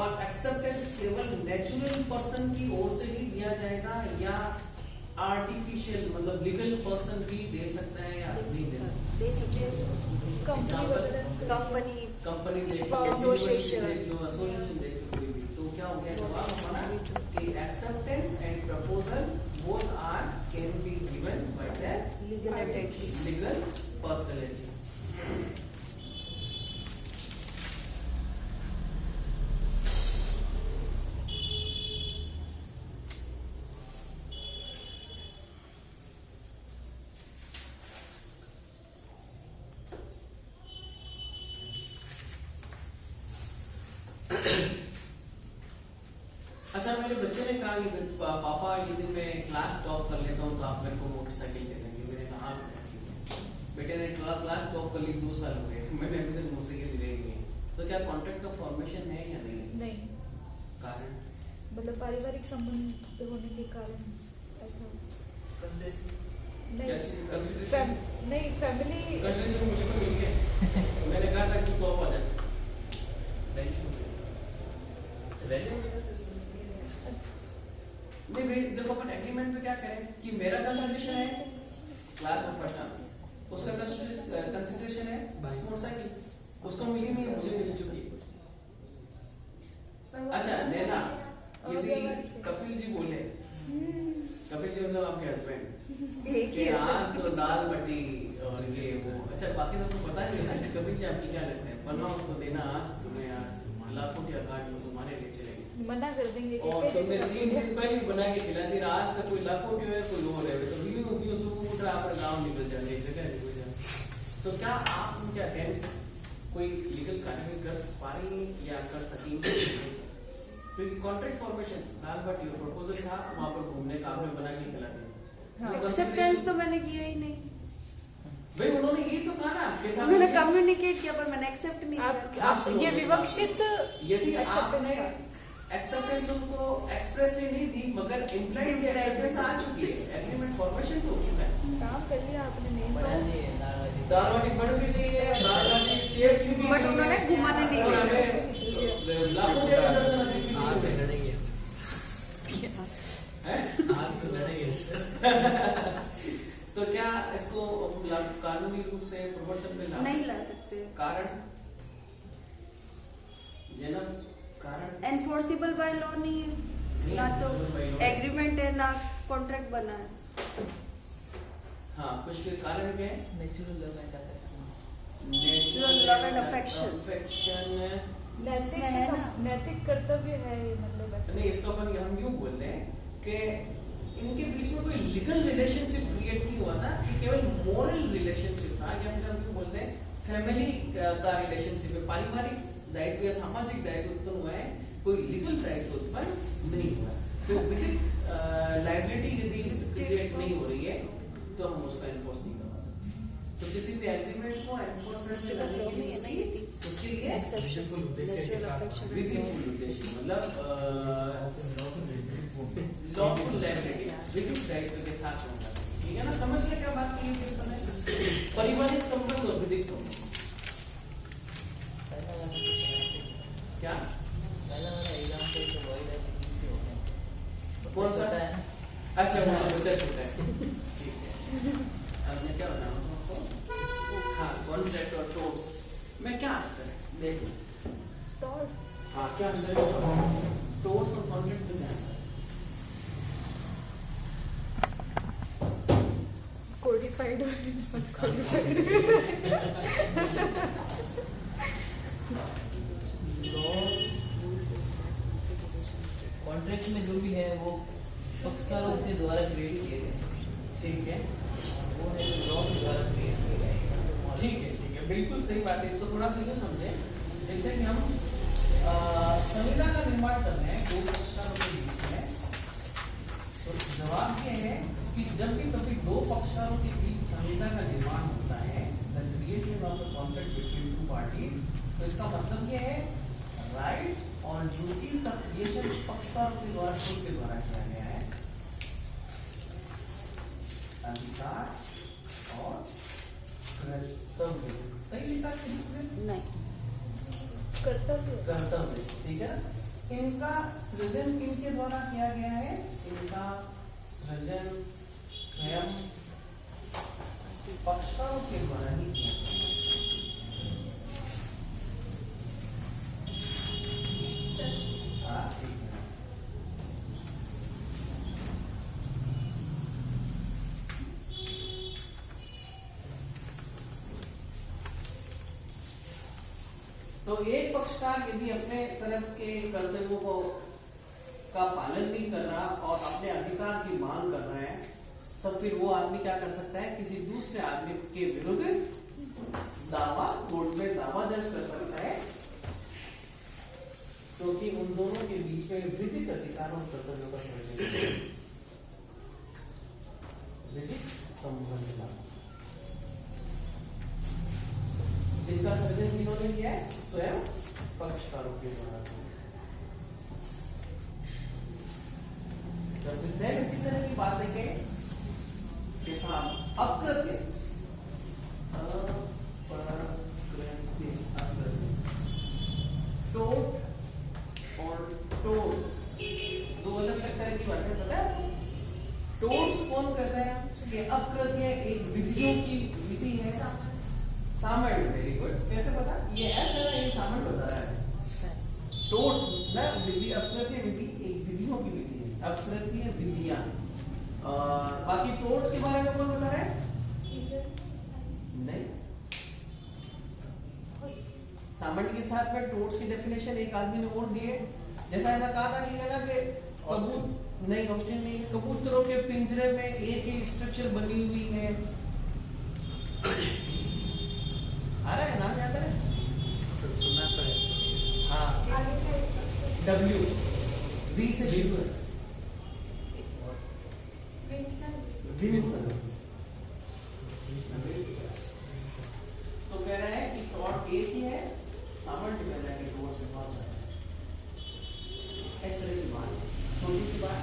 और एक्सेप्टेंस केवल natural person की ओर से ही दिया जाएगा या आर्टिफिशियल मतलब लीगल पर्सन भी दे सकता है या नहीं दे सकता? दे सकते हैं। कंपनी कंपनी देख लो, एसोसिएशन देख लो, एसोसिएशन देख लो, कोई भी। तो क्या हो गया जवाब हमारा कि acceptance and proposal both are can be given by the legal personality. अच्छा, मेरे बच्चे ने कहा कि पापा यदि मैं क्लास टॉप कर लेता हूँ तो आप मेरे को मोटरसाइकिल दे देंगे। मैंने कहा बेटे ने क्लास टॉप कर ली 2 साल हो गए, मैंने अभी तक मोटरसाइकिल दी नहीं है। तो क्या कॉन्ट्रैक्ट का फॉर्मेशन है या नहीं? नहीं, कारण मतलब पारिवारिक संबंध होने के कारण ऐसा नहीं फैमिली मुझे तो मिल गया। मैंने कहा था कि टॉप आ जाए। नहीं भाई देखो, अपन एग्रीमेंट में क्या करें कि मेरा कंसिडरेशन है क्लास में फर्स्ट आना, उसका कंसिडरेशन है मोटरसाइकिल, उसको मिली नहीं, मुझे मिल चुकी। अच्छा नैना, यदि कपिल जी बोले, कपिल जी मतलब आपके हस्बैंड कि आज तो दाल बटी और ये वो, अच्छा बाकी सबको पता ही है ना कपिल जी आपकी क्या लगते हैं, बनाओ तो देना आज तुम्हें यार लाखों की अकाउंट में तुम्हारे लिए चलेगी, मना कर देंगे। और तुमने 3 दिन पहले बना के खिला दी, आज तक कोई लाखों की है कोई हो रहे तो भी सुबह उठ रहा पर गाँव निकल जाए, एक जगह निकल जाए। तो क्या आप उनके अगेंस्ट कोई लीगल कार्रवाई कर पा रही हैं या कर सकेंगे? क्योंकि कॉन्ट्रैक्ट फॉर्मेशन दाल बटी और प्रपोजल था, वहाँ पर घूमने का आपने बना के खिला दिया। एक्सेप्टेंस तो मैंने किया ही नहीं भाई, उन्होंने ये तो कहा ना कि मैंने कम्युनिकेट किया पर मैंने एक्सेप्ट नहीं किया। आप ये विवक्षित यदि आपने एक्सेप्टेंस उनको एक्सप्रेसली नहीं दी मगर इम्प्लाइड एक्सेप्टेंस आ चुकी है, एग्रीमेंट फॉर्मेशन तो हो चुका है, काम कर लिया आपने, नहीं दाल बाटी बन भी गई है, दाल बाटी चेप भी बट उन्होंने घुमाने नहीं दिया। लाखों के दर्शन आप तो लड़ेंगे आप तो लड़ेंगे। तो क्या इसको कानूनी रूप से प्रवर्तन में नहीं ला सकते। कारण जन्म कारण एनफोर्सेबल बाय लॉ नहीं है, ना तो एग्रीमेंट है ना कॉन्ट्रैक्ट बना है। हाँ, कुछ फिर कारण क्या है? नेचुरल लव एंड अफेक्शन नैतिक कर्तव्य है, मतलब ऐसा नहीं, इसको अपन हम यूं बोलते हैं कि इनके बीच में कोई लीगल रिलेशनशिप क्रिएट नहीं हुआ था, कि केवल मोरल रिलेशनशिप था, या फिर हम यूं बोलते हैं फैमिली का रिलेशनशिप है, पारिवारिक दायित्व या सामाजिक दायित्व उत्पन्न हुआ है, कोई लीगल दायित्व उत्पन्न नहीं हुआ। तो विधिक लायबिलिटी यदि क्रिएट नहीं हो रही है तो हम उसको एनफोर्स नहीं करवा सकते। तो किसी भी एग्रीमेंट को एनफोर्समेंट करने के लिए उसके लिए विधिफुल उद्देश्य के साथ विधिफुल उद्देश्य मतलब लॉफुल लायबिलिटी विधिक दायित्व के साथ होगा। ठीक है ना, समझ लिया क्या बात की है? पारिवारिक संबंध और विधिक संबंध क्या कौन सा है? अच्छा वो बच्चा छोटा है, ठीक है। अब मैं क्या बताऊं तुमको? हाँ, कॉन्ट्रैक्ट और टोर्स में क्या अंतर है देखो। हाँ, क्या अंतर है टोर्स और कॉन्ट्रैक्ट में? क्या कोडिफाइड कॉन्ट्रैक्ट में जो भी है वो पक्षकारों के द्वारा क्रिएट किए गए, ठीक है, वो है लॉ के द्वारा क्रिएट किए गए। ठीक है, बिल्कुल सही बात है। इसको थोड़ा सा यूँ समझे, जैसे कि हम संविदा का निर्माण कर रहे हैं दो पक्षकारों के बीच में, तो जवाब ये है कि जब भी कभी दो पक्षकारों के बीच संविदा का निर्माण होता है, the creation of a contract between two parties, तो इसका मतलब ये है राइट्स और ड्यूटीज का क्रिएशन पक्षकारों के द्वारा खुद के द्वारा किया गया है। अधिकार और कर्तव्य, सही लिखा है नहीं कर्तव्य, कर्तव्य, ठीक है। इनका सृजन किनके द्वारा किया गया है? इनका सृजन स्वयं पक्षकारों के द्वारा ही किया गया है। तो एक पक्षकार यदि अपने तरफ के कर्तव्यों को का पालन नहीं कर रहा और अपने अधिकार की मांग कर रहा है, तो फिर वो आदमी क्या कर सकता है? किसी दूसरे आदमी के विरुद्ध दावा, कोर्ट में दावा दर्ज कर सकता है, क्योंकि उन दोनों के बीच में विधिक अधिकार और कर्तव्यों का सृजन, विधिक संबंध लागू, जिनका सृजन किन्होंने किया है? स्वयं पक्षकारों के द्वारा। जब सेम इसी तरह की बात देखें के साथ अकृत्य, टोट और टोस, दो अलग अलग तरह की बातें पता है आपको? टोस कौन कहता है? कि अकृत्य एक विधियों की विधि है, सामंड। Very good. कैसे पता? ये ऐसा है, ये सामंड बता रहा है। टोट्स ना विधि, अकृत्य विधि एक विधियों की विधि है, अकृत्य विधियां। और बाकी टोट के बारे में कौन बता रहा है? नहीं, सामंड के साथ में टोट्स की डेफिनेशन एक आदमी ने और दी है। जैसा ऐसा कहा था कि नहीं, ऑप्शन नहीं, कबूतरों के पिंजरे में एक ही स्ट्रक्चर बनी हुई है। आ रहा है, नाम याद है? सुनना पड़ेगा। हाँ, W, V से विंसन। तो कह रहा है कि थॉट एक ही है, सामंत कह रहा है कि टोट्स में बहुत सारे। ऐसे की बात है, छोटी सी बात,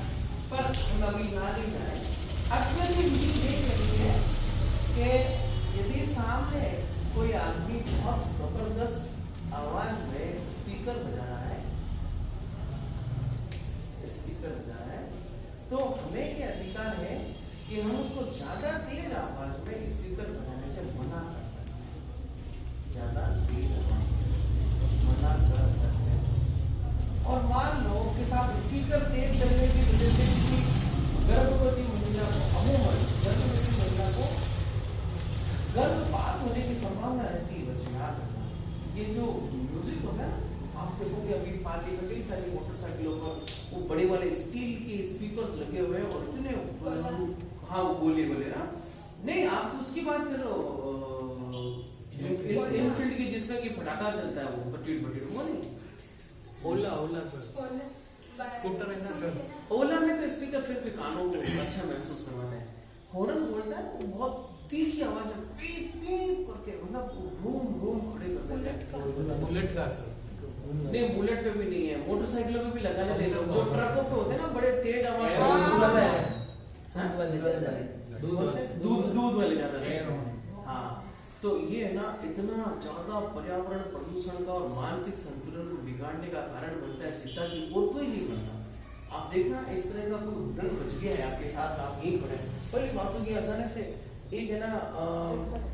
पर हम अभी यहाँ नहीं जाए। अक्सर ये देख रही है कि यदि सामने कोई आदमी बहुत जबरदस्त आवाज में स्पीकर बजा रहा है, तो हमें क्या अधिकार है कि हम उसको ज्यादा तेज आवाज में स्पीकर बजाने से मना कर सकते हैं, ज्यादा तेज आवाज में मना कर सकते हैं। और मान लो कि साहब स्पीकर तेज चलने की वजह से किसी गर्भवती महिला को, अमूमन गर्भवती महिला को गर्भपात होने की संभावना रहती है। बच्चों याद रखना, ये जो म्यूजिक होता है, आप देखोगे अभी पार्टी में कई सारी मोटरसाइकिलों पर वो बड़े वाले स्टील के स्पीकर लगे हुए हैं और इतने, हाँ बोले ना, नहीं आप उसकी बात कर रहे हो इनफील्ड की, जिसमें कि फटाका चलता है वो बटीट वो नहीं, ओला स्कूटर है ना सर, ओला में तो स्पीकर फिर भी कानों को अच्छा महसूस करवाता है। हॉर्न बोलता है वो बहुत तीखी आवाज है, पीप पीप करके, मतलब रूम खड़े कर देता है। बुलेट का सर नहीं, बुलेट पे भी नहीं है, मोटरसाइकिलों पे भी लगाने दे रहे हो, जो ट्रकों पे होते हैं ना बड़े तेज आवाज, दूध वाले ज्यादा है। हाँ, तो ये है ना, इतना ज्यादा पर्यावरण प्रदूषण का और मानसिक संतुलन को बिगाड़ने का कारण बनता है, चिता की और कोई नहीं बनता। आप देखना, इस तरह का कोई उदाहरण बच गया है आपके साथ, आप यही पढ़े, पहली बात होगी अचानक से एक है ना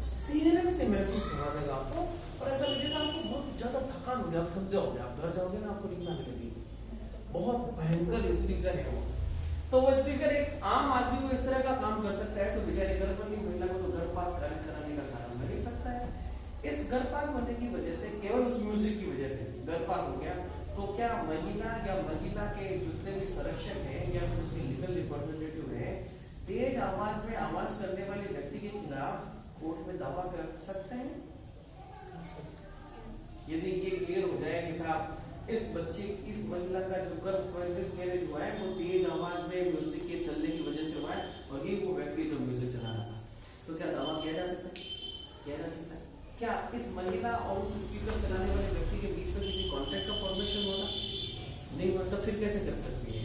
सीरन से महसूस करवा देगा आपको, और ऐसा लगेगा आपको बहुत ज्यादा थकान हो गया, आप थक जाओगे, आप घर जाओगे ना, आपको नींद आने लगेगी। बहुत भयंकर स्पीकर है वो। तो वो स्पीकर एक आम आदमी को इस तरह का काम कर सकता है, तो बेचारे गर्भवती महिला को तो गर्भपात कराने का कारण बन ही सकता है। इस गर्भपात होने की वजह से, केवल उस म्यूजिक की वजह से गर्भपात हो गया, तो क्या महिला या महिला के जितने भी संरक्षक है या फिर उसके लीगल रिप्रेजेंटेटिव है, तेज आवाज में आवाज करने वाले व्यक्ति के खिलाफ कोर्ट में दावा कर सकते हैं? यदि ये क्लियर हो जाए कि साहब इस बच्चे, इस महिला का जो गर्भ मिसकैरेज हुआ है वो तेज आवाज में म्यूजिक के चलने की वजह से हुआ है, और ये वो व्यक्ति जो म्यूजिक चला रहा था, तो क्या दावा किया जा सकता है? किया जा सकता है। क्या इस महिला और उस स्पीकर चलाने वाले व्यक्ति के बीच में किसी कॉन्ट्रैक्ट का फॉर्मेशन होगा? नहीं होता, फिर कैसे कर सकती है?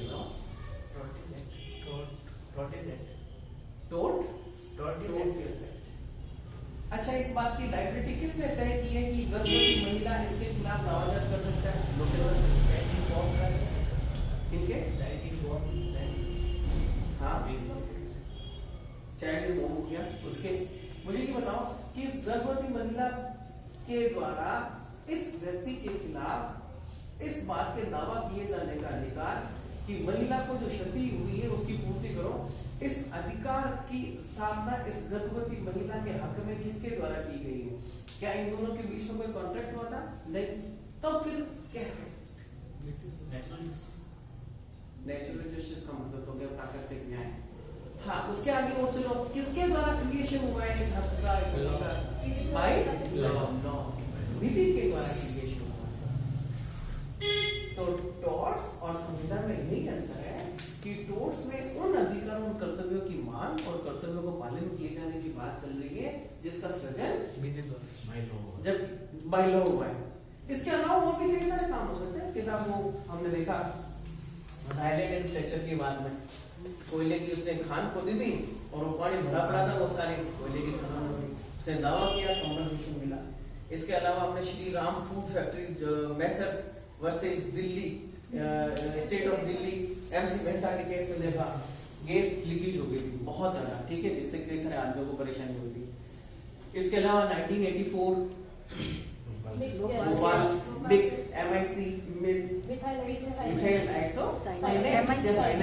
अच्छा, इस बात की लाइबिलिटी किसने तय की है कि गर्भवती महिला इसके खिलाफ दावा दर्ज कर सकता है? ठीक है, हाँ चाइल्ड बॉर्न हो गया। उसके मुझे ये बताओ कि इस गर्भवती महिला के द्वारा इस व्यक्ति के खिलाफ इस बात के दावा किए जाने का अधिकार कि महिला को जो क्षति हुई है उसकी पूर्ति करो, इस अधिकार की स्थापना इस गर्भवती महिला के हक में किसके द्वारा की गई है? क्या इन दोनों के बीच में कोई कॉन्ट्रैक्ट हुआ था? नहीं। तब फिर कैसे? नेचुरल जस्टिस का मतलब हो गया प्राकृतिक न्याय। हाँ, उसके आगे वो चलो, किसके द्वारा क्रिएशन हुआ है इस हक का? बाय लॉ, विधि के द्वारा क्रिएशन हुआ है। तो टॉर्ट्स और संविधा में यही अंतर है कि टॉर्ट्स में उन अधिकारों और कर्तव्यों की मांग और कर्तव्यों को पालन किए जाने की बात चल रही है जिसका सृजन जब बाय लॉ हुआ है। इसके अलावा और भी कई सारे काम हो सकते हैं कि साहब वो हमने देखा हाईलैंड एंड फ्लेचर की बात में कोयले की उसने खान खोदी थी और वो पानी भरा पड़ा था, वो सारी कोयले की खानों में उसने दावा किया, कॉम्पनसेशन मिला। इसके अलावा हमने Shri Ram food factory Messrs versus Delhi state of Delhi MC Mehta के केस में देखा गैस लीकेज हो गई थी बहुत ज्यादा, ठीक है, जिससे कई सारे आदमियों को परेशानी हुई थी। इसके अलावा 1984 big MIC methyl isocyanide methyl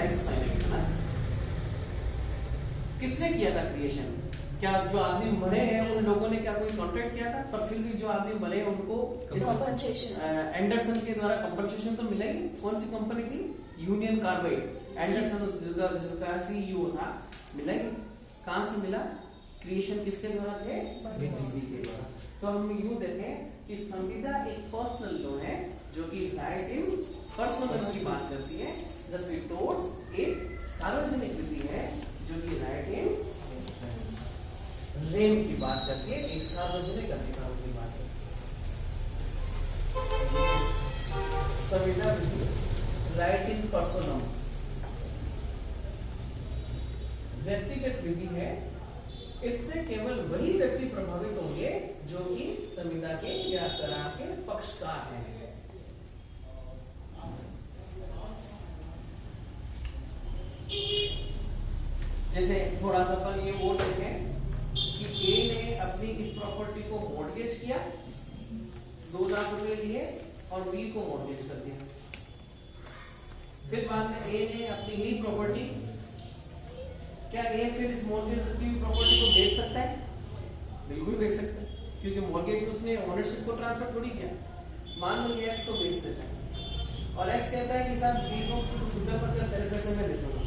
isocyanide है ना? किसने किया था क्रिएशन? क्या जो आदमी मरे हैं उन लोगों ने क्या कोई कॉन्ट्रैक्ट किया था? पर फिर भी जो आदमी मरे उनको एंडरसन के द्वारा कंपनसेशन तो मिला ही। कौन सी कंपनी थी? Union carbide. एंडरसन जिसका CEO था, मिला ही। कहां से मिला? क्रिएशन किसके द्वारा थे? विधि के द्वारा। तो हम यूं देखें कि संविधा एक पर्सनल लॉ है जो कि राइट इन पर्सनल की बात करती है, जबकि टॉर्ट्स एक सार्वजनिक विधि है जो कि राइट इन रेम की बात करती है, एक सार्वजनिक अधिकारों की बात करती है। संविधा विधि राइट इन पर्सनम व्यक्तिगत विधि है। इससे केवल वही व्यक्ति प्रभावित होंगे जो कि संविदा के या तराह के पक्षकार हैं। जैसे थोड़ा सा अपन ये वो देखें कि ए ने अपनी इस प्रॉपर्टी को मॉर्गेज किया, 2 लाख रुपए लिए और बी को मॉर्गेज कर दिया। फिर बाद में ए ने अपनी ही प्रॉपर्टी, क्या ए फिर इस मॉर्गेज की प्रॉपर्टी को बेच सकता है? बिल्कुल बेच सकता है, क्योंकि मॉर्गेज उसने ओनरशिप को ट्रांसफर थोड़ी किया। मान लो ये एक्स को बेच देता है और एक्स कहता है कि साहब बी को फिल्टर पर कर तेरे पैसे मैं दे दूंगा,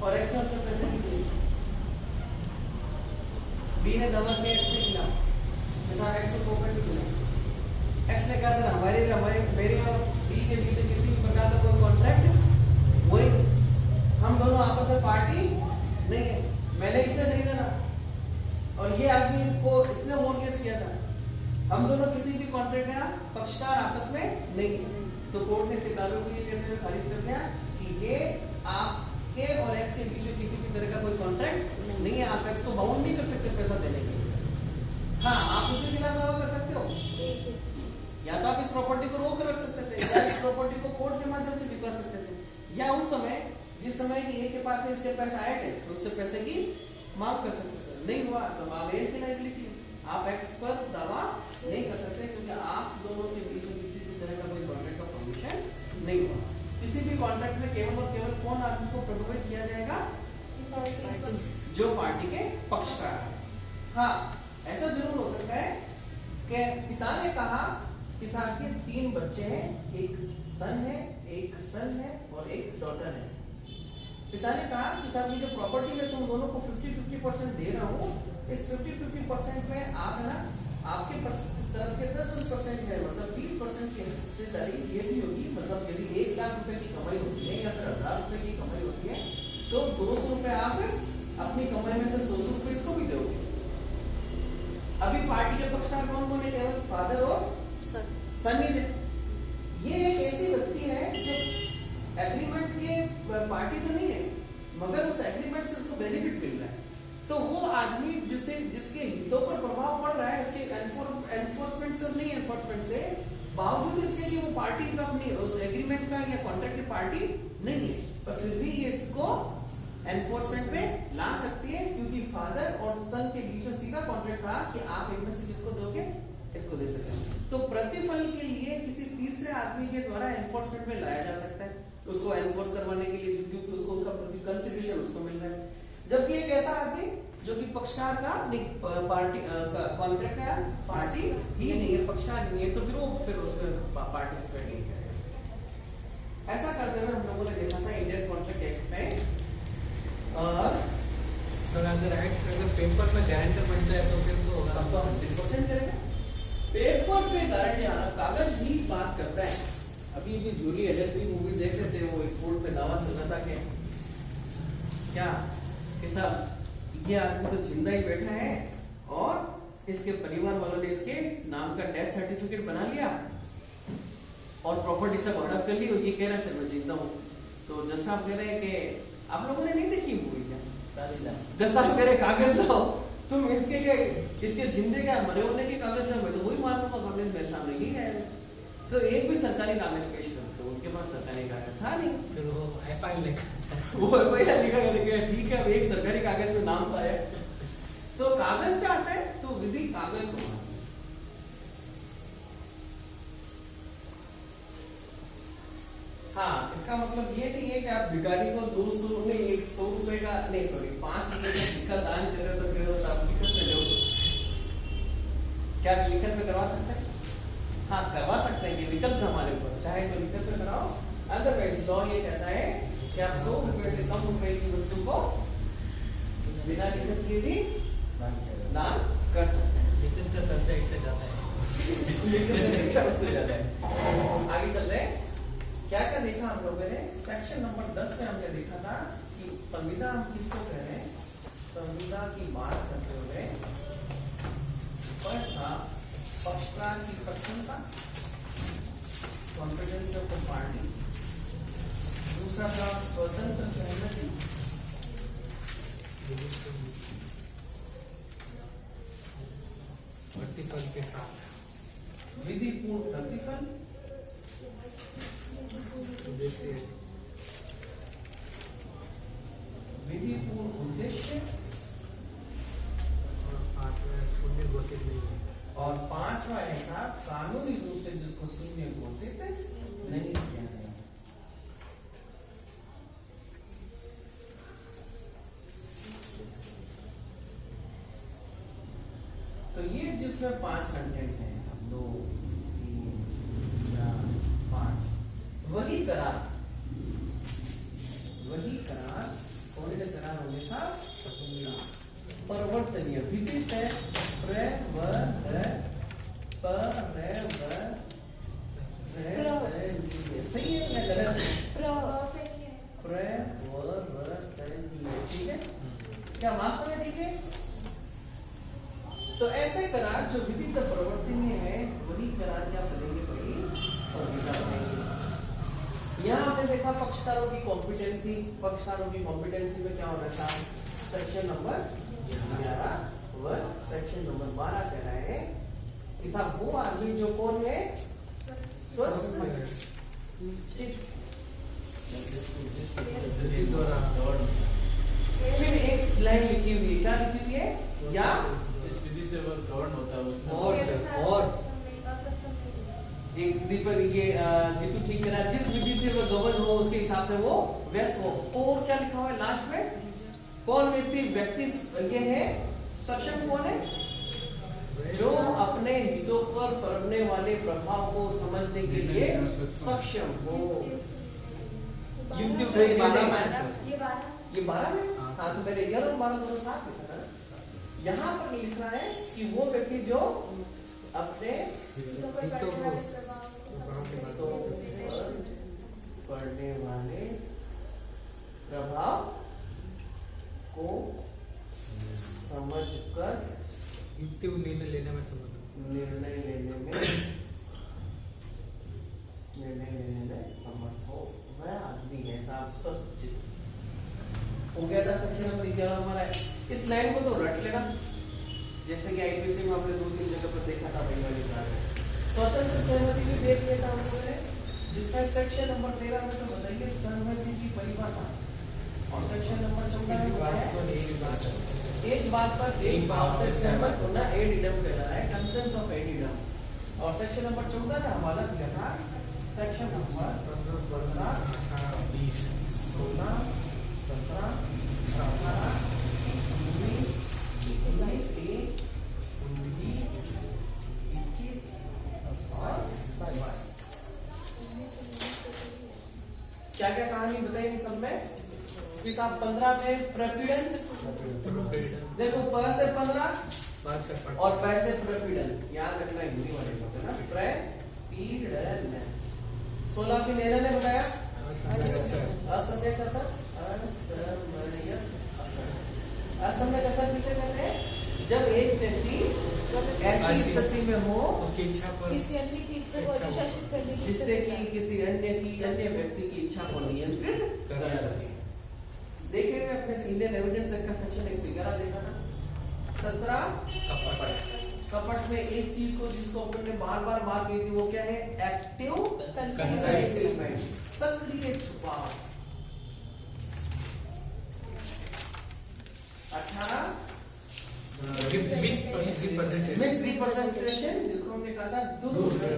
और एक्स ने उससे पैसे नहीं दिए। बी ने दावा किया एक्स से मिला, किसान एक्स को पैसे दिए। एक्स ने कहा सर हमारे मेरे और बी के बीच किसी भी प्रकार का कोई कॉन्ट्रैक्ट वही, हम दोनों आपस में पार्टी नहीं है, मैंने इससे नहीं देना और ये आदमी को इसने मॉर्गेज किया था, हम दोनों किसी भी कॉन्ट्रैक्ट का पक्षकार आपस में नहीं। तो कोर्ट ने किताबों को ये कहते हुए खारिज कर दिया कि ये आपके और एक्स के बीच में किसी भी तरह का कोई कॉन्ट्रैक्ट नहीं है, आप एक्स को बाउंड नहीं कर सकते पैसा देने के लिए। हाँ, आप उसी खिलाफ दावा कर सकते हो, या तो आप इस प्रॉपर्टी को रोक रख सकते थे, या इस प्रॉपर्टी को कोर्ट के माध्यम से भी कर सकते थे, या उस समय जिस समय कि ए के पास में इसके पैसे आए थे तो उससे पैसे की मांग कर सकते थे। नहीं हुआ तो आप ए की लायबिलिटी, आप एक्स पर दावा नहीं कर सकते क्योंकि आप दोनों के बीच में किसी भी तरह का कोई कॉन्ट्रैक्ट का फॉर्मेशन नहीं हुआ। किसी भी कॉन्ट्रैक्ट में केवल और केवल कौन आदमी को प्रभावित किया जाएगा? जो पार्टी के पक्षकार है। हाँ, ऐसा जरूर हो सकता है कि पिता ने कहा कि साहब के 3 बच्चे हैं, एक सन है, एक सन है और एक डॉटर है। पिता ने कहा कि साहब ये जो प्रॉपर्टी में तुम दोनों को 50-50% दे रहा हूँ, इस 50-50% में आप है ना आपके तरफ के 10% में मतलब 20% की हिस्सेदारी ये भी होगी। मतलब यदि 1 लाख रुपए की कमाई होती है या फिर 1000 रुपए की कमाई होती है तो 200 रुपए आप अपनी कमाई में से 100 रुपए इसको भी दोगे। अभी पार्टी के पक्षकार कौन कौन है? केवल फादर और सन ही है। ये एक ऐसी व्यक्ति है जो एग्रीमेंट के पार्टी तो नहीं है मगर उस एग्रीमेंट से उसको बेनिफिट मिल रहा है। तो वो आदमी जिसके हितों पर प्रभाव पड़ रहा है उसके एनफोर्समेंट से और नहीं एनफोर्समेंट से, बावजूद इसके कि वो पार्टी का अपनी उस एग्रीमेंट का या कॉन्ट्रैक्ट की पार्टी नहीं है, पर फिर भी ये इसको एनफोर्समेंट पे ला सकती है, क्योंकि फादर और सन के बीच में सीधा कॉन्ट्रैक्ट था कि आप इनमें से किसको दोगे, इसको दे सकते हैं। तो प्रतिफल के लिए किसी तीसरे आदमी के द्वारा एनफोर्समेंट में लाया जा सकता है, उसको एनफोर्स करवाने के लिए, क्योंकि उसको उसका प्रति कंसिडरेशन उसको मिल रहा है। जबकि एक ऐसा आदमी जो कि पक्षकार का पार्टी कॉन्ट्रैक्ट है, पार्टी ही नहीं है, पक्षकार नहीं है, तो फिर उसमें पार्टिसिपेट नहीं करेगा। ऐसा करते हुए हम लोगों ने देखा था इंडियन कॉन्ट्रैक्ट एक्ट में, और अगर राइट्स अगर पेपर में गारंटर बनता है तो फिर तो तब तो 100% करेगा। पेपर पे गारंटी आना, कागज ही बात करता है। अभी भी जूली एलएलबी मूवी देख रहे थे, वो एक कोर्ट पे दावा चल रहा था कि क्या कि साहब ये आदमी तो जिंदा ही बैठा है और इसके परिवार वालों ने इसके नाम का डेथ सर्टिफिकेट बना लिया और प्रॉपर्टी सब हड़प कर ली, और ये कह रहा है सर मैं जिंदा हूँ। तो जज साहब कह रहे हैं कि आप लोगों ने नहीं देखी मूवी क्या? जज साहब कह रहे कागज लाओ, तुम इसके जिंदे क्या मरे होने के कागज लाओ, मैं तो वही मान लूंगा, कागज मेरे सामने ही है। तो एक भी सरकारी कागज पेश करो, तो उनके पास सरकारी कागज था नहीं, फिर वो एफआईआर लिखा वो लिखा ठीक है, अब एक सरकारी कागज में नाम था है, तो कागज पे आता है, तो विधि कागज को मानती है। हाँ, इसका मतलब ये नहीं है कि आप भिखारी को 200 नहीं 100 रुपए का नहीं सॉरी 5 रुपए का सिक्का दान कर रहे हो, तो फिर आप लिखत में लो, क्या लिखत में करवा सकते हैं? हाँ करवा सकते हैं, ये विकल्प है हमारे ऊपर, चाहे तो लिखत में कराओ, अदरवाइज लॉ ये कहता है कि आप 100 रुपए से कम रुपए की वस्तु को बिना लिखत के भी दान कर सकते हैं। लिखत का खर्चा इससे ज्यादा है। लिखत का खर्चा उससे ज्यादा है। आगे चल रहे हैं, क्या क्या देखा हम लोगों ने? सेक्शन नंबर 10 में हमने देखा था कि संविदा हम किसको कह रहे हैं? संविदा की बात करते हुए फर्स्ट था पक्षकार की सक्षमता, कॉन्फिडेंस ऑफ द पार्टी, दूसरा था स्वतंत्र सहमति, प्रतिफल के साथ विधिपूर्ण प्रतिफल, विधिपूर्ण उद्देश्य, और 5वां शून्य घोषित नहीं है, और 5वां ऐसा कानूनी रूप से जिसको शून्य घोषित नहीं किया गया। तो ये जिसमें 5 कंटेंट है, 2 3 4 5, वही करार कौन से करार होंगे साहब? परिवर्तनीय विदित है, सही है या गलत? ठीक है, क्या वास्तव में ठीक है? तो ऐसे करार जो विधित परिवर्तनीय है, वही करार क्या बनेंगे भाई? संविदा बनेंगे। यहाँ हमने देखा पक्षकारों की कॉम्पिटेंसी, पक्षकारों की कॉम्पिटेंसी में क्या होना था? सेक्शन नंबर 11 व सेक्शन नंबर 12 कह रहे हैं कि साहब वो आदमी जो कौन है? स्वस्थ फिर एक लाइन लिखी हुई है, क्या लिखी हुई है? या जिस विधि से वो गवर्न होता है और एक दीपक ये जीतू ठीक करा, जिस विधि से वो गवर्न हो उसके हिसाब से वो व्यस्त हो। और क्या लिखा हुआ है लास्ट में? कौन व्यक्ति ये है सक्षम कौन है? जो अपने हितों पर पड़ने वाले प्रभाव को समझने के लिए सक्षम हो। युक्ति ये 12 में, हाँ तो पहले 11 और 12 दोनों साथ लिखा था। यहाँ पर लिख रहा है कि वो व्यक्ति जो अपने हितों को पड़ने वाले प्रभाव को समझकर युक्ति निर्णय लेने में समर्थ हो। निर्णय लेने में समर्थ हो, वह आदमी है साहब स्वस्थ चित्त। हो गया था सेक्शन नंबर 11 हमारा है। इस लाइन को तो रट लेना, जैसे कि आईपीसी में आपने 2-3 जगह पर देखा था वही वाली बात है। स्वतंत्र सहमति भी देख लेता हम लोगों ने, जिसमें सेक्शन नंबर 13 में तो बताइए सहमति की परिभाषा, और सेक्शन नंबर 14 में एक बात पर एक भाव से सहमत होना एड इडम कहलाता है, कंसेंस ऑफ एड इडम। और सेक्शन नंबर 14 का हवाला दिया था सेक्शन नंबर 15, 20, 16, 17, 18, 19, 20, 21 और 22। क्या क्या कहानी बताई इन सब में? इस आप 15 में प्रपीड़न, देखो प से 15 और पै से प्रपीड़न, याद रखना हिंदी वाले को है ना, प्रपीड़न। 16 की नेहा ने बताया असमय कसर, असमय असर। असमय कसर किसे कहते हैं? जब एक व्यक्ति ऐसी स्थिति में हो उसकी इच्छा पर किसी अन्य की इच्छा को अधिशासित करने की जिससे कि किसी अन्य व्यक्ति की इच्छा को नियंत्रित कर सके। देखेंगे अपने इंडियन एविडेंस एक्ट का सेक्शन 111 देखा ना, 17 कपट में एक चीज को जिसको अपन ने बार बार बात की थी वो क्या है? एक्टिव कंसीलमेंट, सक्रिय छुपाव। 18 मिसरिप्रेजेंटेशन, जिसको हमने कहा था दुर्व्यवहार,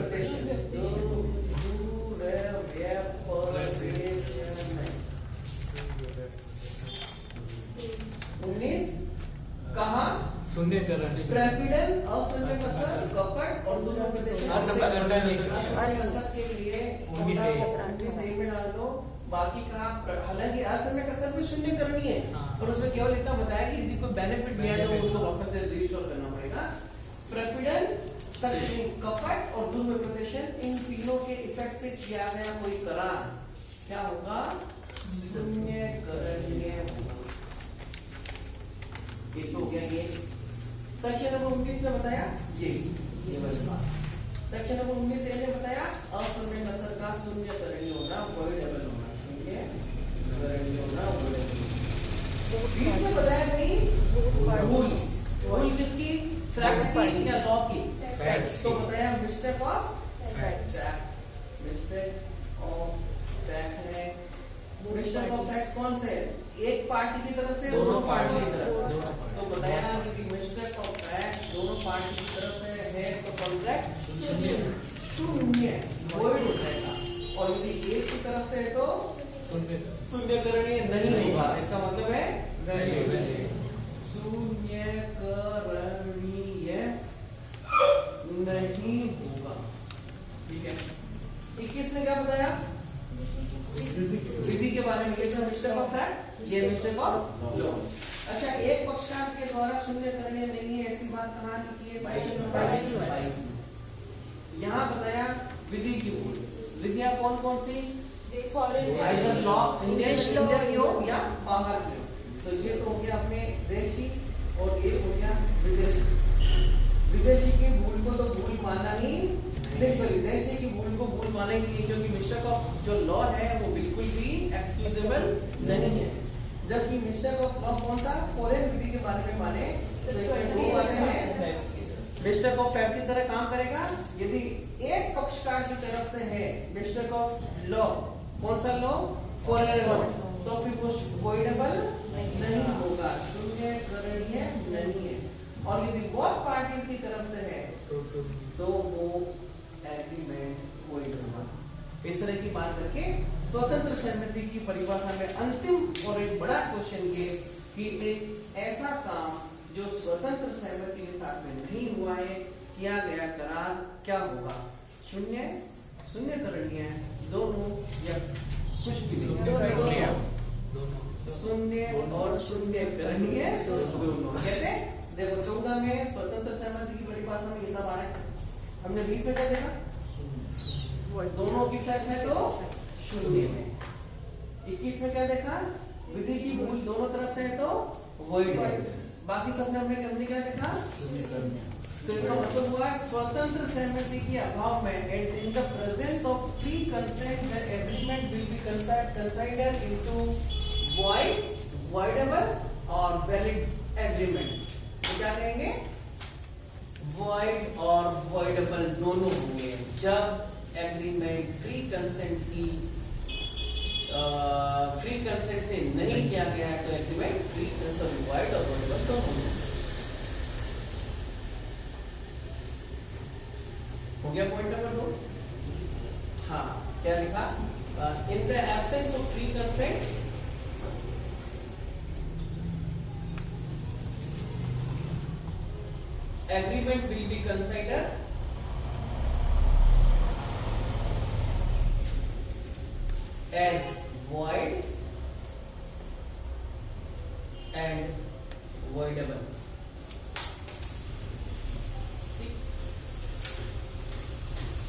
कहा शून्य करण, प्रपीड़न, असमय कसर, कपट और असमय कसर के लिए 19 में डाल दो। बाकी का हालांकि असमय कसर भी शून्य करनी है, और उसमें केवल इतना बताया कि यदि कोई बेनिफिट दिया तो उसको वापस से रिस्टोर करना पड़ेगा। प्रपीड़न, कपट और दुर्व्यवहार, इन तीनों के इफेक्ट से किया गया कोई करार क्या होगा? शून्य करणीय होगा। एक तो हो गया ये। सेक्शन नंबर 19 ने बताया ये वाली बात। सेक्शन नंबर 19 ने बताया असमय कसर का शून्य करणीय होना, अवॉइडेबल होना, शून्य करणीय होना, अवॉइडेबल। 20 में बताया नहीं रूल किसकी? फैक्ट्स की या लॉ की? फैक्ट्स। तो बताया mistake of fact, mistake of fact है। मिस्टेक ऑफ फैक्ट कौन से? एक पार्टी की तरफ से, दोनों पार्टी की तरफ से। तो बताया कि मिस्टेक ऑफ फैक्ट दोनों पार्टी की तरफ से है तो कॉन्ट्रैक्ट शून्य वॉइड हो जाएगा, और यदि एक की तरफ से है तो शून्य करणीय नहीं होगा। इसका मतलब है शून्य करणीय नहीं होगा। ठीक है। 21 ने क्या बताया? विधि के बारे में कहते हैं मिस्टेक ऑफ फैक्ट, ये मिस्टेक ऑफ लॉ। अच्छा, एक पक्षकार के द्वारा शून्य करणीय नहीं है ऐसी बात कहाँ लिखी है? Section number 22। यहाँ बताया विधि की भूल। विधियां कौन कौन सी? आइदर लॉ, इंडियन हो या बाहर के। तो ये तो हो गया अपने देशी, और ये हो गया विदेशी। विदेशी की भूल को तो भूल माना ही नहीं, सॉरी देशी की भूल को भूल माना ही नहीं, क्योंकि मिस्टेक ऑफ जो लॉ है वो बिल्कुल भी एक्सक्यूजेबल नहीं है। जबकि मिस्टेक ऑफ लॉ कौन सा? फॉरेन विधि के बारे में माने तो इसमें दो बातें हैं। मिस्टेक ऑफ फैक्ट की तरह काम करेगा यदि एक पक्षकार की तरफ से है मिस्टेक ऑफ लॉ। कौन सा लॉ? Foreign law. तो फिर वो वॉइडेबल नहीं होगा, शून्य करणीय नहीं है। और यदि बोथ पार्टीज की तरफ से है तो वो एग्रीमेंट वॉइड होगा। इस तरह की बात करके स्वतंत्र सहमति की परिभाषा में अंतिम और एक बड़ा क्वेश्चन ये कि एक ऐसा काम जो स्वतंत्र सहमति के साथ में नहीं हुआ है, किया गया करार क्या होगा? शून्य, शून्य करणीय दोनों, या कुछ भी नहीं? शून्य और शून्य करणीय दोनों। कैसे? देखो 14 में स्वतंत्र सहमति की परिभाषा में ये सब आ रहा है। हमने 20 में क्या देखा? दोनों की फैक्ट है तो शून्य में। 21 में क्या देखा? विधि की भूल दोनों तरफ से है तो वॉइड है। बाकी सब में हमने क्या देखा? तो इसका मतलब हुआ स्वतंत्र सहमति के अभाव में and in the presence of free consent the agreement will be considered into void voidable और valid agreement। तो क्या कहेंगे, void और voidable दोनों होंगे जब एग्रीमेंट फ्री कंसेंट से नहीं किया गया है, तो एग्रीमेंट फ्री सॉरी void और voidable दोनों होंगे। हो गया पॉइंट नंबर 2। हाँ, क्या लिखा, in the absence of free consent agreement will be considered as void and voidable।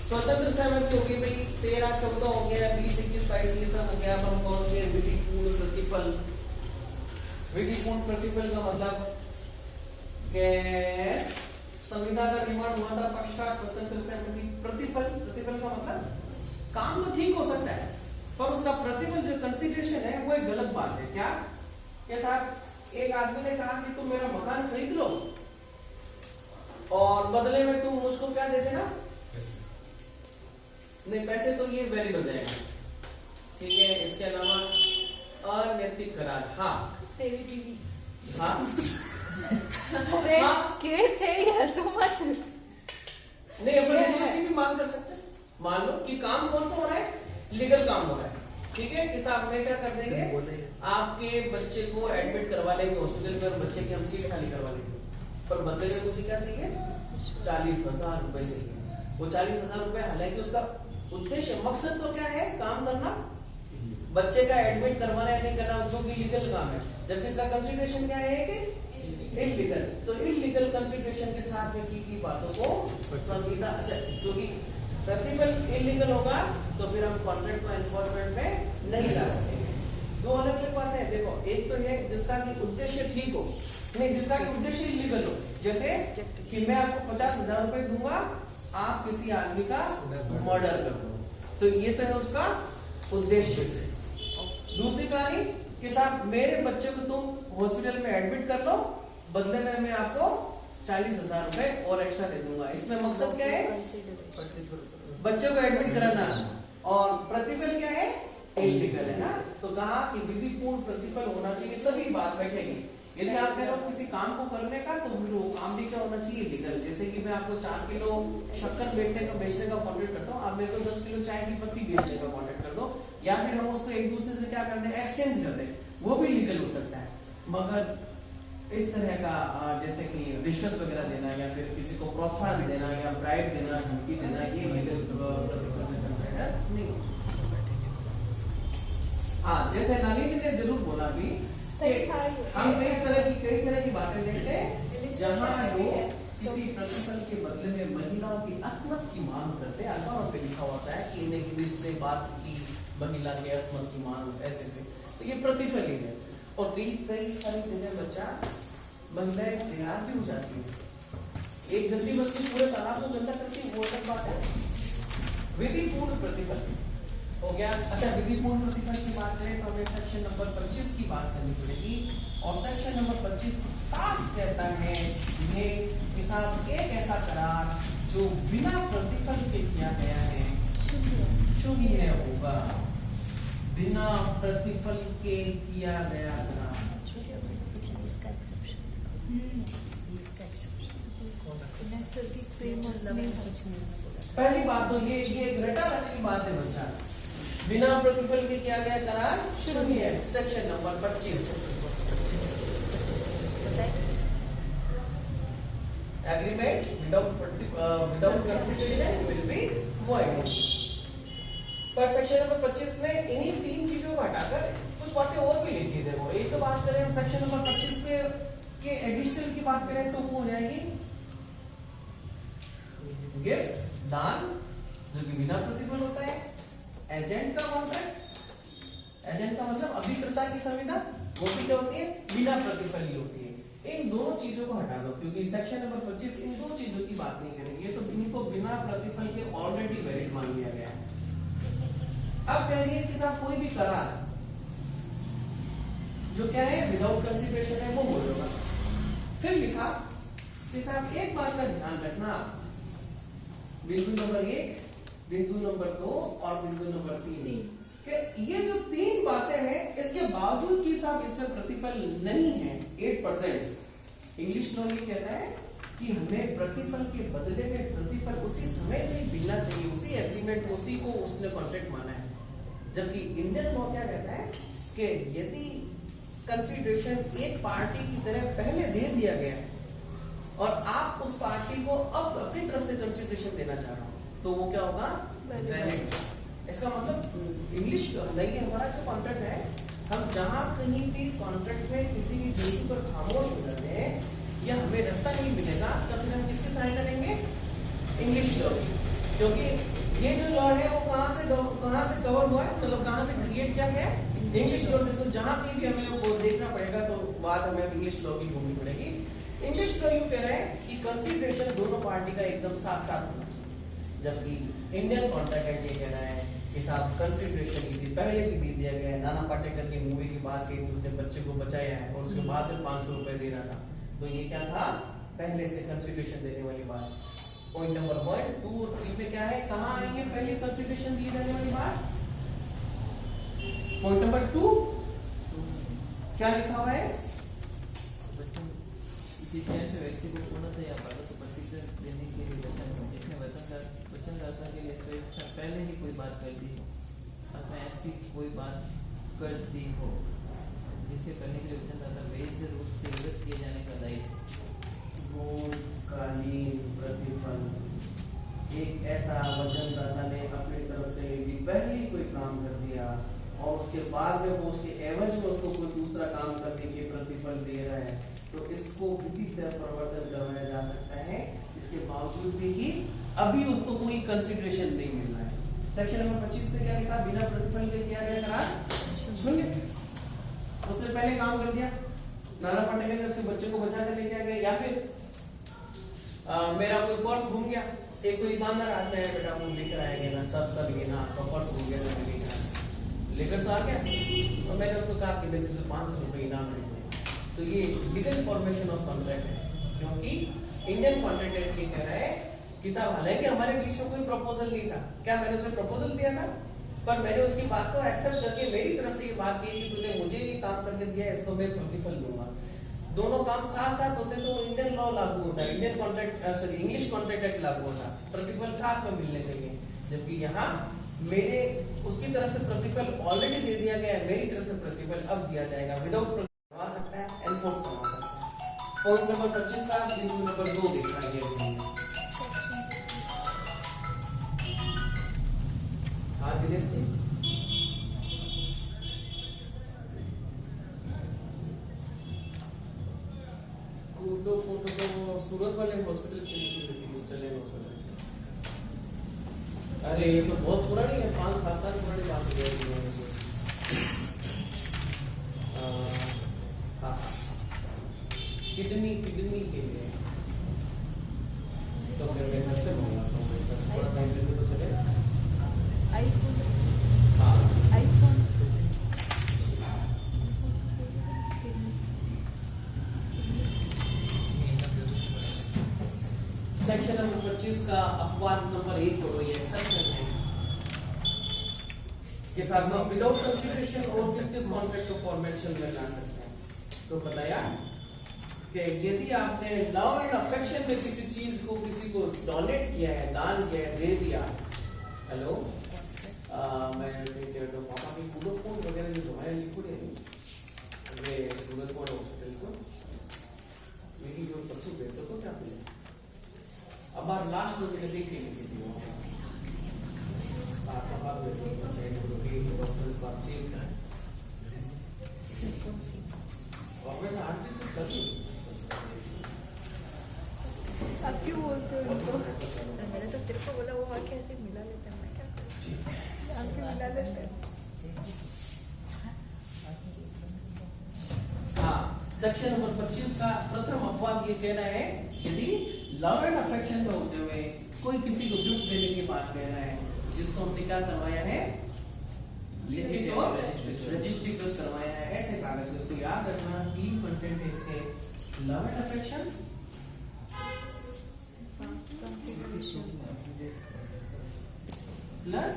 स्वतंत्र सहमति हो गई भाई, 13, 14 हो गया, 20, 21, 22 ये सब हो गया। अब हम कौन सी विधिपूर्ण प्रतिफल। विधिपूर्ण प्रतिफल का मतलब के संविदा का निर्माण हुआ था पक्षकार स्वतंत्र सहमति। प्रतिफल, प्रतिफल का मतलब काम तो ठीक हो सकता है पर उसका प्रतिफल जो कंसीडरेशन है वो एक गलत बात है। क्या के साथ एक आदमी ने कहा कि तुम मेरा मकान खरीद लो और बदले में तुम मुझको क्या दे देना, नहीं पैसे तो ये वैलिड हो जाएगा, ठीक है। इसके अलावा अनैतिक करार, हाँ हाँ केस है ये, ऐसा मत। नहीं, अपन की भी मांग कर सकते हैं। मान लो कि काम कौन सा हो रहा है, लीगल काम हो रहा है, ठीक है। इस आप में क्या कर देंगे, आपके बच्चे को एडमिट करवा लेंगे हॉस्पिटल में और बच्चे की हम सीट खाली करवा लेंगे, पर बदले में मुझे क्या चाहिए, 40,000 रुपए चाहिए। वो 40,000 रुपए, हालांकि उसका उद्देश्य मकसद तो क्या है, काम करना, बच्चे का एडमिट करवाना या नहीं करना, जो कि लीगल काम है, जबकि इसका कंसिडरेशन क्या है कि इलीगल। तो इलीगल कंसिडरेशन के साथ में की बातों को संविदा, अच्छा क्योंकि प्रतिफल इलीगल होगा तो फिर हम कॉन्ट्रैक्ट को एनफोर्समेंट में नहीं ला सकेंगे। दो अलग अलग बातें हैं। देखो, एक तो है जिसका कि उद्देश्य ठीक हो, नहीं जिसका कि उद्देश्य इलीगल हो, जैसे कि मैं आपको 50,000 रुपए दूंगा, आप किसी आदमी का मर्डर कर दो, तो ये तो है उसका उद्देश्य। दूसरी कहानी कि साहब मेरे बच्चे को तुम हॉस्पिटल में एडमिट कर लो, बदले में मैं आपको 40,000 रुपए और एक्स्ट्रा दे दूंगा। इसमें मकसद क्या है, बच्चे को एडमिट कराना, और प्रतिफल क्या है, इलीगल है ना। तो कहा कि विधिपूर्ण प्रतिफल होना चाहिए, तभी बात बैठेगी। यदि आप कह रहे हो किसी काम को करने का, तो फिर वो काम भी क्या होना चाहिए, लीगल। जैसे कि मैं आपको 4 किलो शक्कर बेचने का कॉन्ट्रैक्ट करता हूँ, आप मेरे को 10 किलो चाय की पत्ती बेचने का कॉन्ट्रैक्ट कर दो, या फिर हम उसको एक दूसरे से क्या करते हैं, एक्सचेंज करते हैं, वो भी लीगल हो सकता है। मगर इस तरह का जैसे कि रिश्वत वगैरह देना या फिर किसी को प्रोत्साहन देना या ब्राइब देना, धमकी देना, ये लीगल प्रतिफल में कंसीडर नहीं हो। हाँ, जैसे नलिनी ने जरूर बोला भी, हम कई तरह की बातें देखते हैं जहाँ लोग किसी प्रतिफल के बदले में महिलाओं की असमत की मांग करते हैं। अल्फा पे लिखा होता है कि इन्हें किसी बात की महिला की असमत की मांग ऐसे से, तो ये प्रतिफल ही है। और कई सारी जगह बच्चा महिलाएं तैयार भी हो जाती है, एक गंदी बस्ती पूरे तालाब को गंदा करती है, वो अलग बात है। विधिपूर्ण प्रतिफल हो गया। अच्छा, विधिपूर्ण प्रतिफल की बात करें तो हमें सेक्शन नंबर 25 की बात करनी पड़ेगी, और सेक्शन नंबर 25 साफ कहता है ये कि साहब एक ऐसा करार जो बिना प्रतिफल के किया गया है शून्य होगा। बिना प्रतिफल के किया गया करार, पहली बात तो ये रटा रटी बात है बच्चा, बिना प्रतिफल के किया गया करार शून्य है। Section number 25, agreement without consideration will be void. पर सेक्शन नंबर 25 में इन्हीं 3 चीजों को हटाकर कुछ बातें और भी लिखी। देखो, एक तो बात करें हम सेक्शन नंबर 25 के एडिशनल की बात करें तो वो हो जाएगी गिफ्ट, दान, जो कि बिना प्रतिफल होता है। एजेंट का कॉन्ट्रैक्ट, एजेंट का मतलब अभिकर्ता की संविदा, वो भी क्या होती है, बिना प्रतिफल ही होती है। इन दोनों चीजों को हटा दो, क्योंकि सेक्शन नंबर 25 इन दो चीजों की बात नहीं करेंगे, तो इनको बिना प्रतिफल के ऑलरेडी वैलिड मान लिया गया है। अब कहेंगे कि साहब कोई भी करार जो क्या है विदाउट कंसिडरेशन है वो मोरल होगा। फिर लिखा कि साहब एक बात का ध्यान रखना, बिंदु नंबर 1, बिंदु नंबर 2 और बिंदु नंबर 3 कि ये जो 3 बातें हैं इसके बावजूद कि साहब इसमें प्रतिफल नहीं है 8%, इंग्लिश लॉ ये कहता है कि हमें प्रतिफल के बदले में प्रतिफल उसी समय में मिलना चाहिए, उसी एग्रीमेंट उसी को उसने कॉन्ट्रैक्ट माना है। जबकि इंडियन लॉ क्या कहता है कि यदि कंसीडरेशन एक पार्टी की तरह पहले दे दिया गया और आप उस पार्टी को अब अपनी तरफ से कंसीडरेशन देना चाह रहे हो तो वो क्या होगा वैलिड। इसका मतलब इंग्लिश नहीं हमारा जो कॉन्ट्रैक्ट है, हम जहां कहीं भी कॉन्ट्रैक्ट में किसी भी बिंदु पर खामोश हो जाते हैं या हमें रास्ता नहीं मिलेगा तो फिर हम किसकी सहायता लेंगे, इंग्लिश लॉ की। क्योंकि ये जो लॉ है वो कहां से कवर हुआ है, मतलब कहां से क्रिएट किया गया है, इंग्लिश लॉ से। तो जहां कहीं भी हमें वो देखना पड़ेगा तो बात हमें इंग्लिश लॉ की ढूंढनी पड़ेगी। इंग्लिश लॉ यूं कह रहे हैं कि कंसीडरेशन दोनों पार्टी का एकदम साथ साथ होना चाहिए, जबकि इंडियन कॉन्ट्रैक्ट ये कह रहा है कि साहब कंसीडरेशन यदि पहले भी दे दिया गया है, नाना पाटेकर की मूवी की बात कही थी, उसने बच्चे को बचाया है और उसके बाद में 500 रुपए दे रहा था, तो ये क्या था पहले से कंसीडरेशन देने वाली बात। पॉइंट नंबर 1, 2 और 3 में क्या है, कहां आएंगे पहले कंसीडरेशन दी जाने वाली बात। पॉइंट नंबर 2 क्या लिखा हुआ है, व्यक्ति को पूर्णतः या तो प्रतिशत देने के लिए वचनदाता के लिए स्वेच्छा पहले ही कोई बात कर दी हो अथवा ऐसी कोई बात कर दी हो जिसे करने के लिए वचनदाता वैध रूप से विवश किए जाने का दायित्व। भूतकालीन प्रतिफल, एक ऐसा वचनदाता ने अपनी तरफ से यदि पहले ही कोई काम कर दिया और उसके बाद में वो उसके एवज में उसको कोई दूसरा काम करने के प्रतिफल दे रहा है तो इसको भी परिवर्तन करवाया जा सकता है, इसके बावजूद भी कि अभी उसको कोई कंसीडरेशन नहीं मिल रहा है। सेक्शन नंबर 25 में क्या लिखा, बिना प्रतिफल के किया गया करार शून्य। उसने पहले काम कर दिया, नाना पाटेकर ने उसके बच्चे को बचा कर लेके आ गया, या फिर मेरा कोई पर्स घूम गया, एक कोई ईमानदार आदमी है, बेटा वो लेकर आएगा ना, सब ये ना आपका पर्स घूम गया ना, लेकर तो आ गया और मैंने उसको कहा कि मैं तुझे 500 रुपए इनाम देंगे। तो ये लीगल फॉर्मेशन ऑफ कॉन्ट्रैक्ट है, क्योंकि इंडियन कॉन्ट्रैक्ट एक्ट ये कह रहा है कि साहब हालांकि हमारे बीच में कोई प्रपोजल नहीं था, क्या मैंने उसे प्रपोजल दिया था, पर मैंने उसकी बात को एक्सेप्ट करके मेरी तरफ से ये बात की कि तूने मुझे ये काम करके दिया, इसको मैं प्रतिफल दूंगा। दोनों काम साथ साथ होते तो इंडियन लॉ लागू होता है, Indian contract sorry English contract act लागू होता, प्रतिफल साथ में मिलने चाहिए। जबकि यहाँ मेरे उसकी तरफ से प्रतिफल ऑलरेडी दे दिया गया है, मेरी तरफ से प्रतिफल अब दिया जाएगा, विदाउट करवा सकता है, एनफोर्स करवा सकता है। पॉइंट नंबर 25 का बिंदु नंबर 2 देखना है। हाँ दिनेश जी, फोटो तो सूरत वाले हॉस्पिटल से स्टर्लिंग हॉस्पिटल से। अरे ये तो बहुत पुरानी है, 5-7 साल पुरानी बात हो गई। हाँ किडनी के लिए तो फिर मैं घर से मंगाता हूँ, थोड़ा टाइम देते तो चले। आईफोन, हाँ आईफोन सेक्शन नंबर 25 का अपवाद नंबर 1 को ये एक्सेप्शन है के साथ में विदाउट कंसीडरेशन और किस कॉन्ट्रैक्ट को फॉर्मेशन में ला सकते हैं। तो बताया कि यदि आपने लव एंड अफेक्शन में किसी चीज को किसी को डोनेट किया है, दान किया है, दे दिया। हेलो मैं तो पापा की पूरा फोन वगैरह जो है लिखो दे मैं सूरत को हॉस्पिटल से मेरी जो परसों भेज सको क्या आपने अब आप लास्ट में मैंने देख ली थी आप वैसे डॉक्टर से बातचीत करें और वैसे हर चीज से सही अब क्यों बोलते हो उनको? मैंने तो तेरे को बोला वो आके ऐसे मिला लेते हैं, मैं क्या करूं? आके मिला लेते हैं। हाँ, सेक्शन नंबर 25 का प्रथम अपवाद ये कहना है यदि लव एंड अफेक्शन में होते हुए कोई किसी को गिफ्ट देने की बात कह रहा है जिसको हमने क्या करवाया है, लिखित और रजिस्ट्रीकृत करवाया है, ऐसे कागज को, इसको याद रखना, 3 कंटेंट है इसके, love and affection, Past consideration. Plus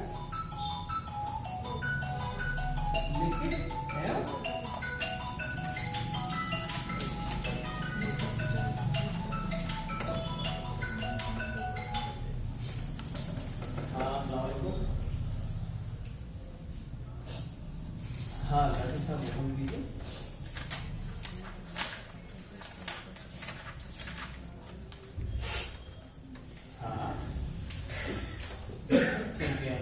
लिखित एवं अस्सलाम वालेकुम। हाँ डॉक्टर साहब हुक्म कीजिए। हाँ ठीक है।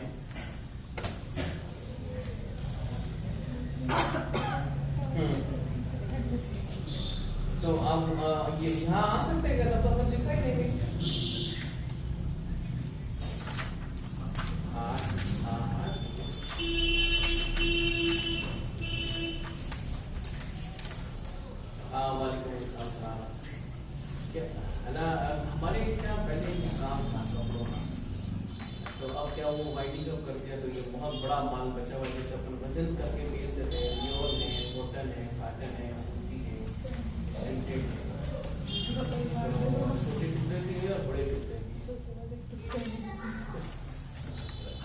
तो अब ये यहाँ आ सकते हैं क्या? तब तो अपन दिखाई देंगे। हाँ हाँ हाँ वालेकुम अस्सलाम। क्या है ना, हमारे क्या पहले ही काम था कपड़ों का, तो अब क्या वो वाइडिंग अप कर दिया, तो ये बहुत बड़ा माल बचा हुआ है, जैसे अपन वजन करके बेच देते हैं। लियोन है, कॉटन है, साटन है, सूती है, प्रिंटेड है, छोटे टुकड़े भी है और बड़े टुकड़े भी।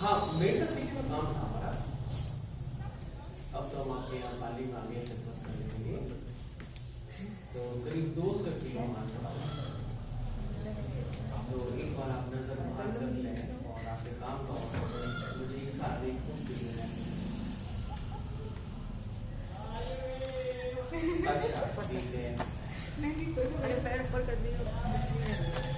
हाँ मेडिकल सिटी में काम था हमारा। अब तो हम आपके यहाँ पाली में आ गए खिदमत करने के लिए, तो करीब 200 किलो माल पड़ा हुआ है। तो एक बार आप नजर मार कर लें और आपसे काम का मुझे एक साथ एक कुछ भी लेना है। अच्छा ठीक है, अरे पैर ऊपर कर दिया।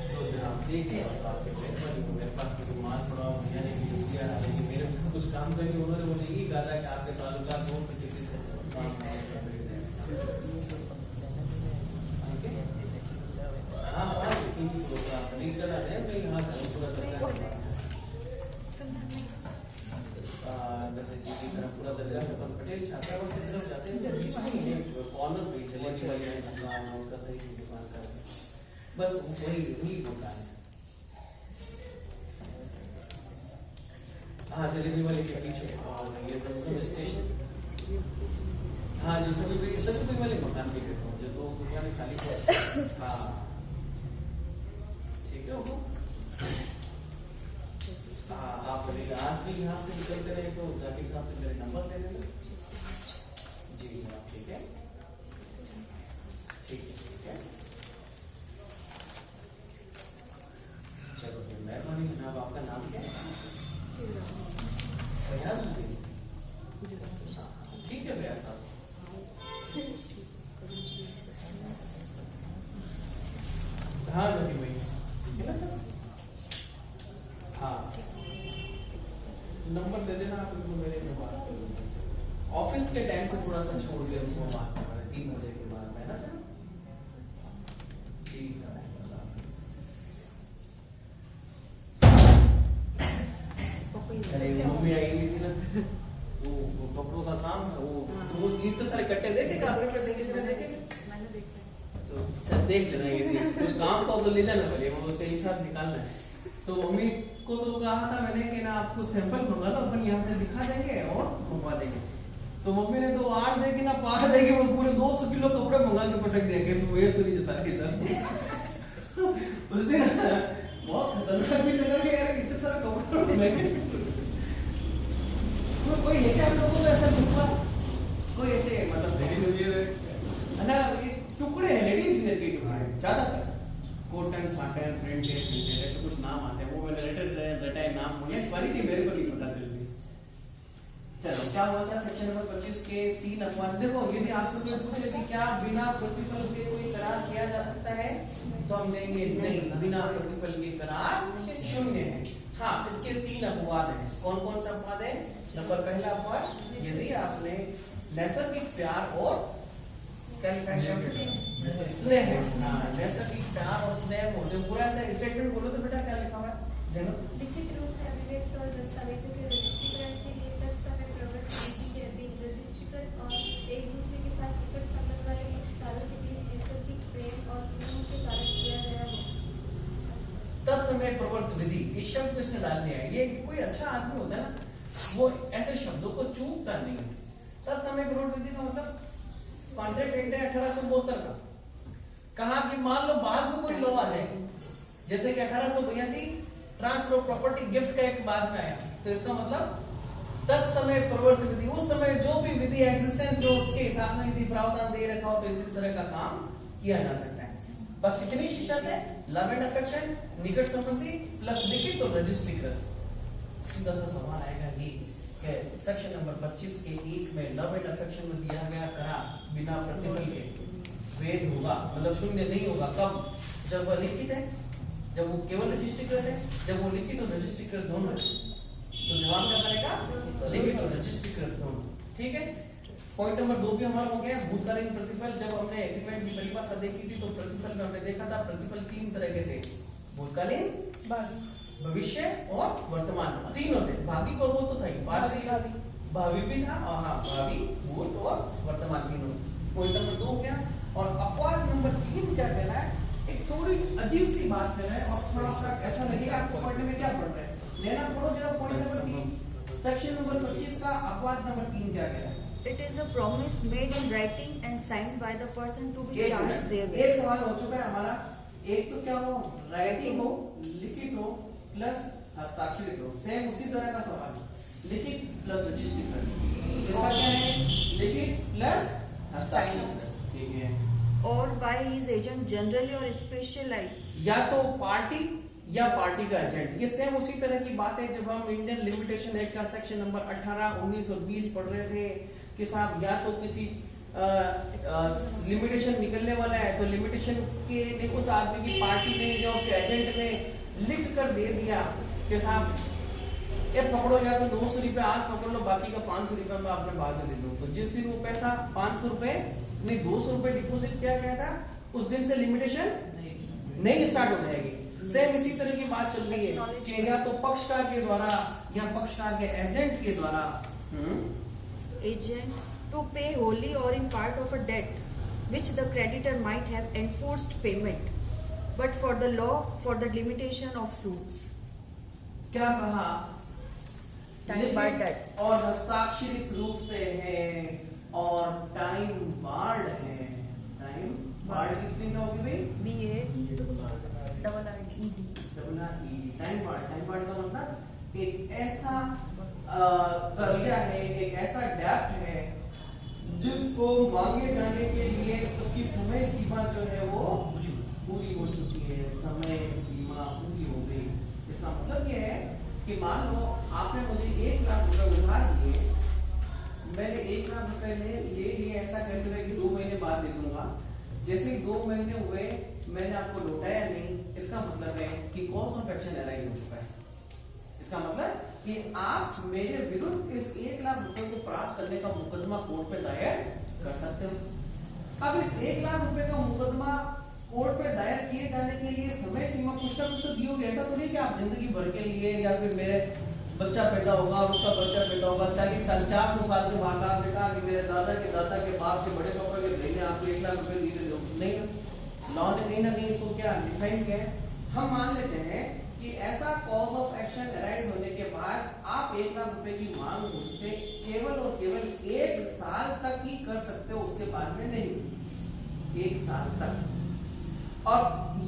तो जरा आप देखिए आपके मेहरबानी हो, मेरे पास कोई माल पड़ा हुआ भैया ने भी दिया, लेकिन मेरे कुछ काम करनी, उन्होंने मुझे यही कहा था कि आपके ताल्लुकात हो तो किसी से काम कर दें। हाँ हाँ लेकिन प्रोग्राम नहीं चला है, मैं यहाँ पूरा जैसे कि पूरा दरगाह से अपन पटेल छात्रावास की तरफ जाते हैं, बीच में कॉर्नर पे जलेबी वाली दुकान और कसाई की दुकान का, बस वही दुकान है। हाँ जलेबी वाले के पीछे, और ये जमजम स्टेशन। हाँ जो सभी वाले मकान पे रहता हूँ, जो 2 दुकानें खाली है। हाँ ठीक है वो। हाँ आप आज भी यहाँ से निकलते रहे तो जाकिर साहब से मेरे नंबर ले लेंगे। जी जनाब ठीक है, ठीक है ठीक है, चलो फिर मेहरबानी जनाब। आपका नाम क्या है? फयाज अली। ठीक है फयाज साहब। हाँ जबी भाई ठीक है ना सर। हाँ नंबर दे देना आप उनको, मेरे में बात कर लूँगा। ऑफिस के टाइम से थोड़ा सा छोड़ के उनको बात करना है, 3 बजे के बाद है ना सर। ठीक सर। अरे मम्मी आई हुई थी ना, वो कपड़ों का काम था, वो इतने सारे कट्टे देखे क्या आपने? पैसे किसी ने देखे? मैंने देखा। तो चल देख लेना, ये उस काम को तो ले जाना पहले, वो उसका हिसाब निकालना है। तो मम्मी को तो कहा था मैंने कि ना आपको सैंपल मंगा दो, अपन यहाँ से दिखा देंगे और मंगवा देंगे। तो मम्मी ने तो आर देगी ना पार देगी, वो पूरे 200 किलो कपड़े मंगा के पटक देंगे। तो वेस्ट तो नहीं जता रही सर। उस दिन बहुत खतरनाक भी लगा कि यार इतने सारे कपड़े महंगे। कोई है क्या आप लोगों को ऐसा दुखा, कोई ऐसे मतलब है ना, ये टुकड़े हैं लेडीज वियर के टुकड़े ज्यादातर, कॉटन साटन प्रिंटेड ऐसे कुछ नाम आते हैं, वो मैंने रटाए नाम, मुझे क्वालिटी मेरे को नहीं पता चलती। चलो क्या हुआ था सेक्शन नंबर 25 के 3 अपवाद। देखो यदि आपसे कोई पूछे कि क्या बिना प्रतिफल के कोई करार किया जा सकता है, तो हम देंगे नहीं, बिना प्रतिफल के करार शून्य है। हाँ इसके 3 अपवाद हैं। कौन कौन सा अपवाद है? नंबर पहला अपवाद, यदि आपने नैसर्गिक प्यार और स्नेह, नैसर्गिक प्यार और स्नेह हो, जो पूरा ऐसा स्टेटमेंट बोलो तो बेटा क्या लिखा हुआ है? जनो लिखित रूप से अभिव्यक्त और दस्तावेजों के रजिस्ट्रीकरण के लिए तत्समय प्रवर्तन नीति के अधीन रजिस्ट्रीकृत और एक दूसरे के साथ निकट संबंध वाले पक्षकारों के बीच नैसर्गिक प्रेम और स्नेह के कारण किया गया है। तत्समय प्रवर्त विधि, इस शब्द को इसने डाल दिया है। ये कोई अच्छा आदमी होता है ना, वो ऐसे शब्दों को चूकता नहीं है। तत्समय प्रवर्त विधि का मतलब कॉन्ट्रैक्ट एक्ट है 1872 का। कहा कि मान लो बाद में कोई लॉ आ जाए, जैसे कि 1882 ट्रांसफर ऑफ प्रॉपर्टी गिफ्ट का एक बाद में आया, तो इसका मतलब तत्समय प्रवर्त विधि, उस समय जो भी विधि एग्जिस्टेंस जो उसके हिसाब में यदि प्रावधान दे रखा हो तो इस तरह का काम किया जा सकता है। बस कितनी शिष्ट है, लव एंड अफेक्शन, निकट संबंधी प्लस लिखित और रजिस्ट्रीकृत। सीधा सा सवाल आएगा ये कि सेक्शन नंबर 25 के 1 में लव एंड अफेक्शन में दिया गया करा बिना प्रतिफल के वेद होगा, मतलब शून्य नहीं होगा। कब? जब वह लिखित है, जब वो केवल रजिस्ट्रीकृत है, जब वो लिखित और रजिस्ट्रीकृत दोनों है। तो जवाब क्या बनेगा? लिखित और रजिस्ट्रीकृत दोनों। ठीक है, पॉइंट नंबर 2 भी हमारा हो गया। भूतकालीन प्रतिफल, जब हमने एग्रीमेंट की परिभाषा देखी थी तो प्रतिफल में हमने देखा था प्रतिफल 3 तरह के थे, भूतकालीन, भविष्य और वर्तमान, तीनों थे। भागी को वो तो था ही, भावी भी था, और हाँ भावी, भूत और वर्तमान तीनों। पॉइंट नंबर 2 हो गया। और अपवाद नंबर 3 क्या कह रहा है, एक थोड़ी अजीब सी बात कर रहा है और थोड़ा सा ऐसा लगेगा आपको पढ़ने में क्या पढ़ रहा है। लेना पढ़ो जरा पॉइंट नंबर 3 सेक्शन नंबर 25 का अपवाद नंबर 3 क्या कह रहा है। It is a promise made in writing and signed by the person to be charged therewith. एक सवाल हो चुका है हमारा। एक तो क्या हो, राइटिंग हो, लिखित हो प्लस हस्ताक्षरित हो, सेम उसी तरह का सवाल, लिखित प्लस रजिस्ट्री। इसका क्या है, लिखित प्लस हस्ताक्षरित। ठीक है, Or by his agent generally or specially. या तो पार्टी या पार्टी का एजेंट, ये सेम उसी तरह की बात है जब हम इंडियन लिमिटेशन एक्ट का सेक्शन नंबर 18 19 और 20 पढ़ रहे थे कि साहब या तो किसी लिमिटेशन निकलने वाला है तो लिमिटेशन के ने उस आदमी की पार्टी ने या उसके एजेंट ने लिख कर दे दिया कि साहब ये पकड़ो, या तो 200 रुपए आज पकड़ लो, बाकी का 500 रुपए मैं अपने बाद में दे दूं। तो जिस दिन वो पैसा 500 रुपए नहीं 200 रुपए डिपोजिट किया गया था, उस दिन से लिमिटेशन नहीं स्टार्ट हो जाएगी। सेम इसी तरह की बात चल रही है कि या तो पक्षकार के द्वारा या पक्षकार के एजेंट के द्वारा Agent to pay wholly or in part of a debt which the creditor might have enforced payment, but for the law for the limitation of suits. क्या कहा, Time barred debt. और हस्ताक्षरित रूप से है और टाइम बार्ड है। Time barred किस दिन का होगी भाई? BA double RED. Time barred का मतलब एक ऐसा कर्जा है, एक ऐसा डेब्ट है जिसको मांगे जाने के लिए उसकी समय सीमा जो है वो पूरी हो चुकी है, समय सीमा पूरी हो गई। इसका मतलब ये है कि मान लो आपने मुझे 1 लाख रुपए उधार दिए, मैंने 1 लाख रुपए ले लिए ऐसा कहते हुए कि 2 महीने बाद दे दूंगा। जैसे ही 2 महीने हुए मैंने आपको लौटाया नहीं, इसका मतलब है कि कॉज ऑफ एक्शन अराइज हो चुका है। इसका मतलब कि आप मेरे विरुद्ध इस 1 लाख रुपए को प्राप्त करने का मुकदमा कोर्ट पे दायर कर सकते हो। अब इस 1 लाख रुपए का मुकदमा कोर्ट पे दायर किए जाने के लिए समय सीमा कुछ ना कुछ तो दी होगी। ऐसा तो नहीं कि आप जिंदगी भर के लिए, या फिर मेरे बच्चा पैदा होगा और उसका बच्चा पैदा होगा 40 साल 400 साल के बाद आपने कहा कि मेरे दादा के बाप के बड़े पापा के भाई ने आपको 1 लाख रुपए दिए दो। नहीं, लॉ ने कहीं ना कहीं इसको क्या डिफाइन किया है। हम मान लेते हैं कि ऐसा कॉज ऑफ एक्शन अराइज होने के बाद आप 1 लाख रुपए की मांग मुझसे केवल और केवल 1 साल तक ही कर सकते हो, उसके बाद में नहीं। 1 साल तक, और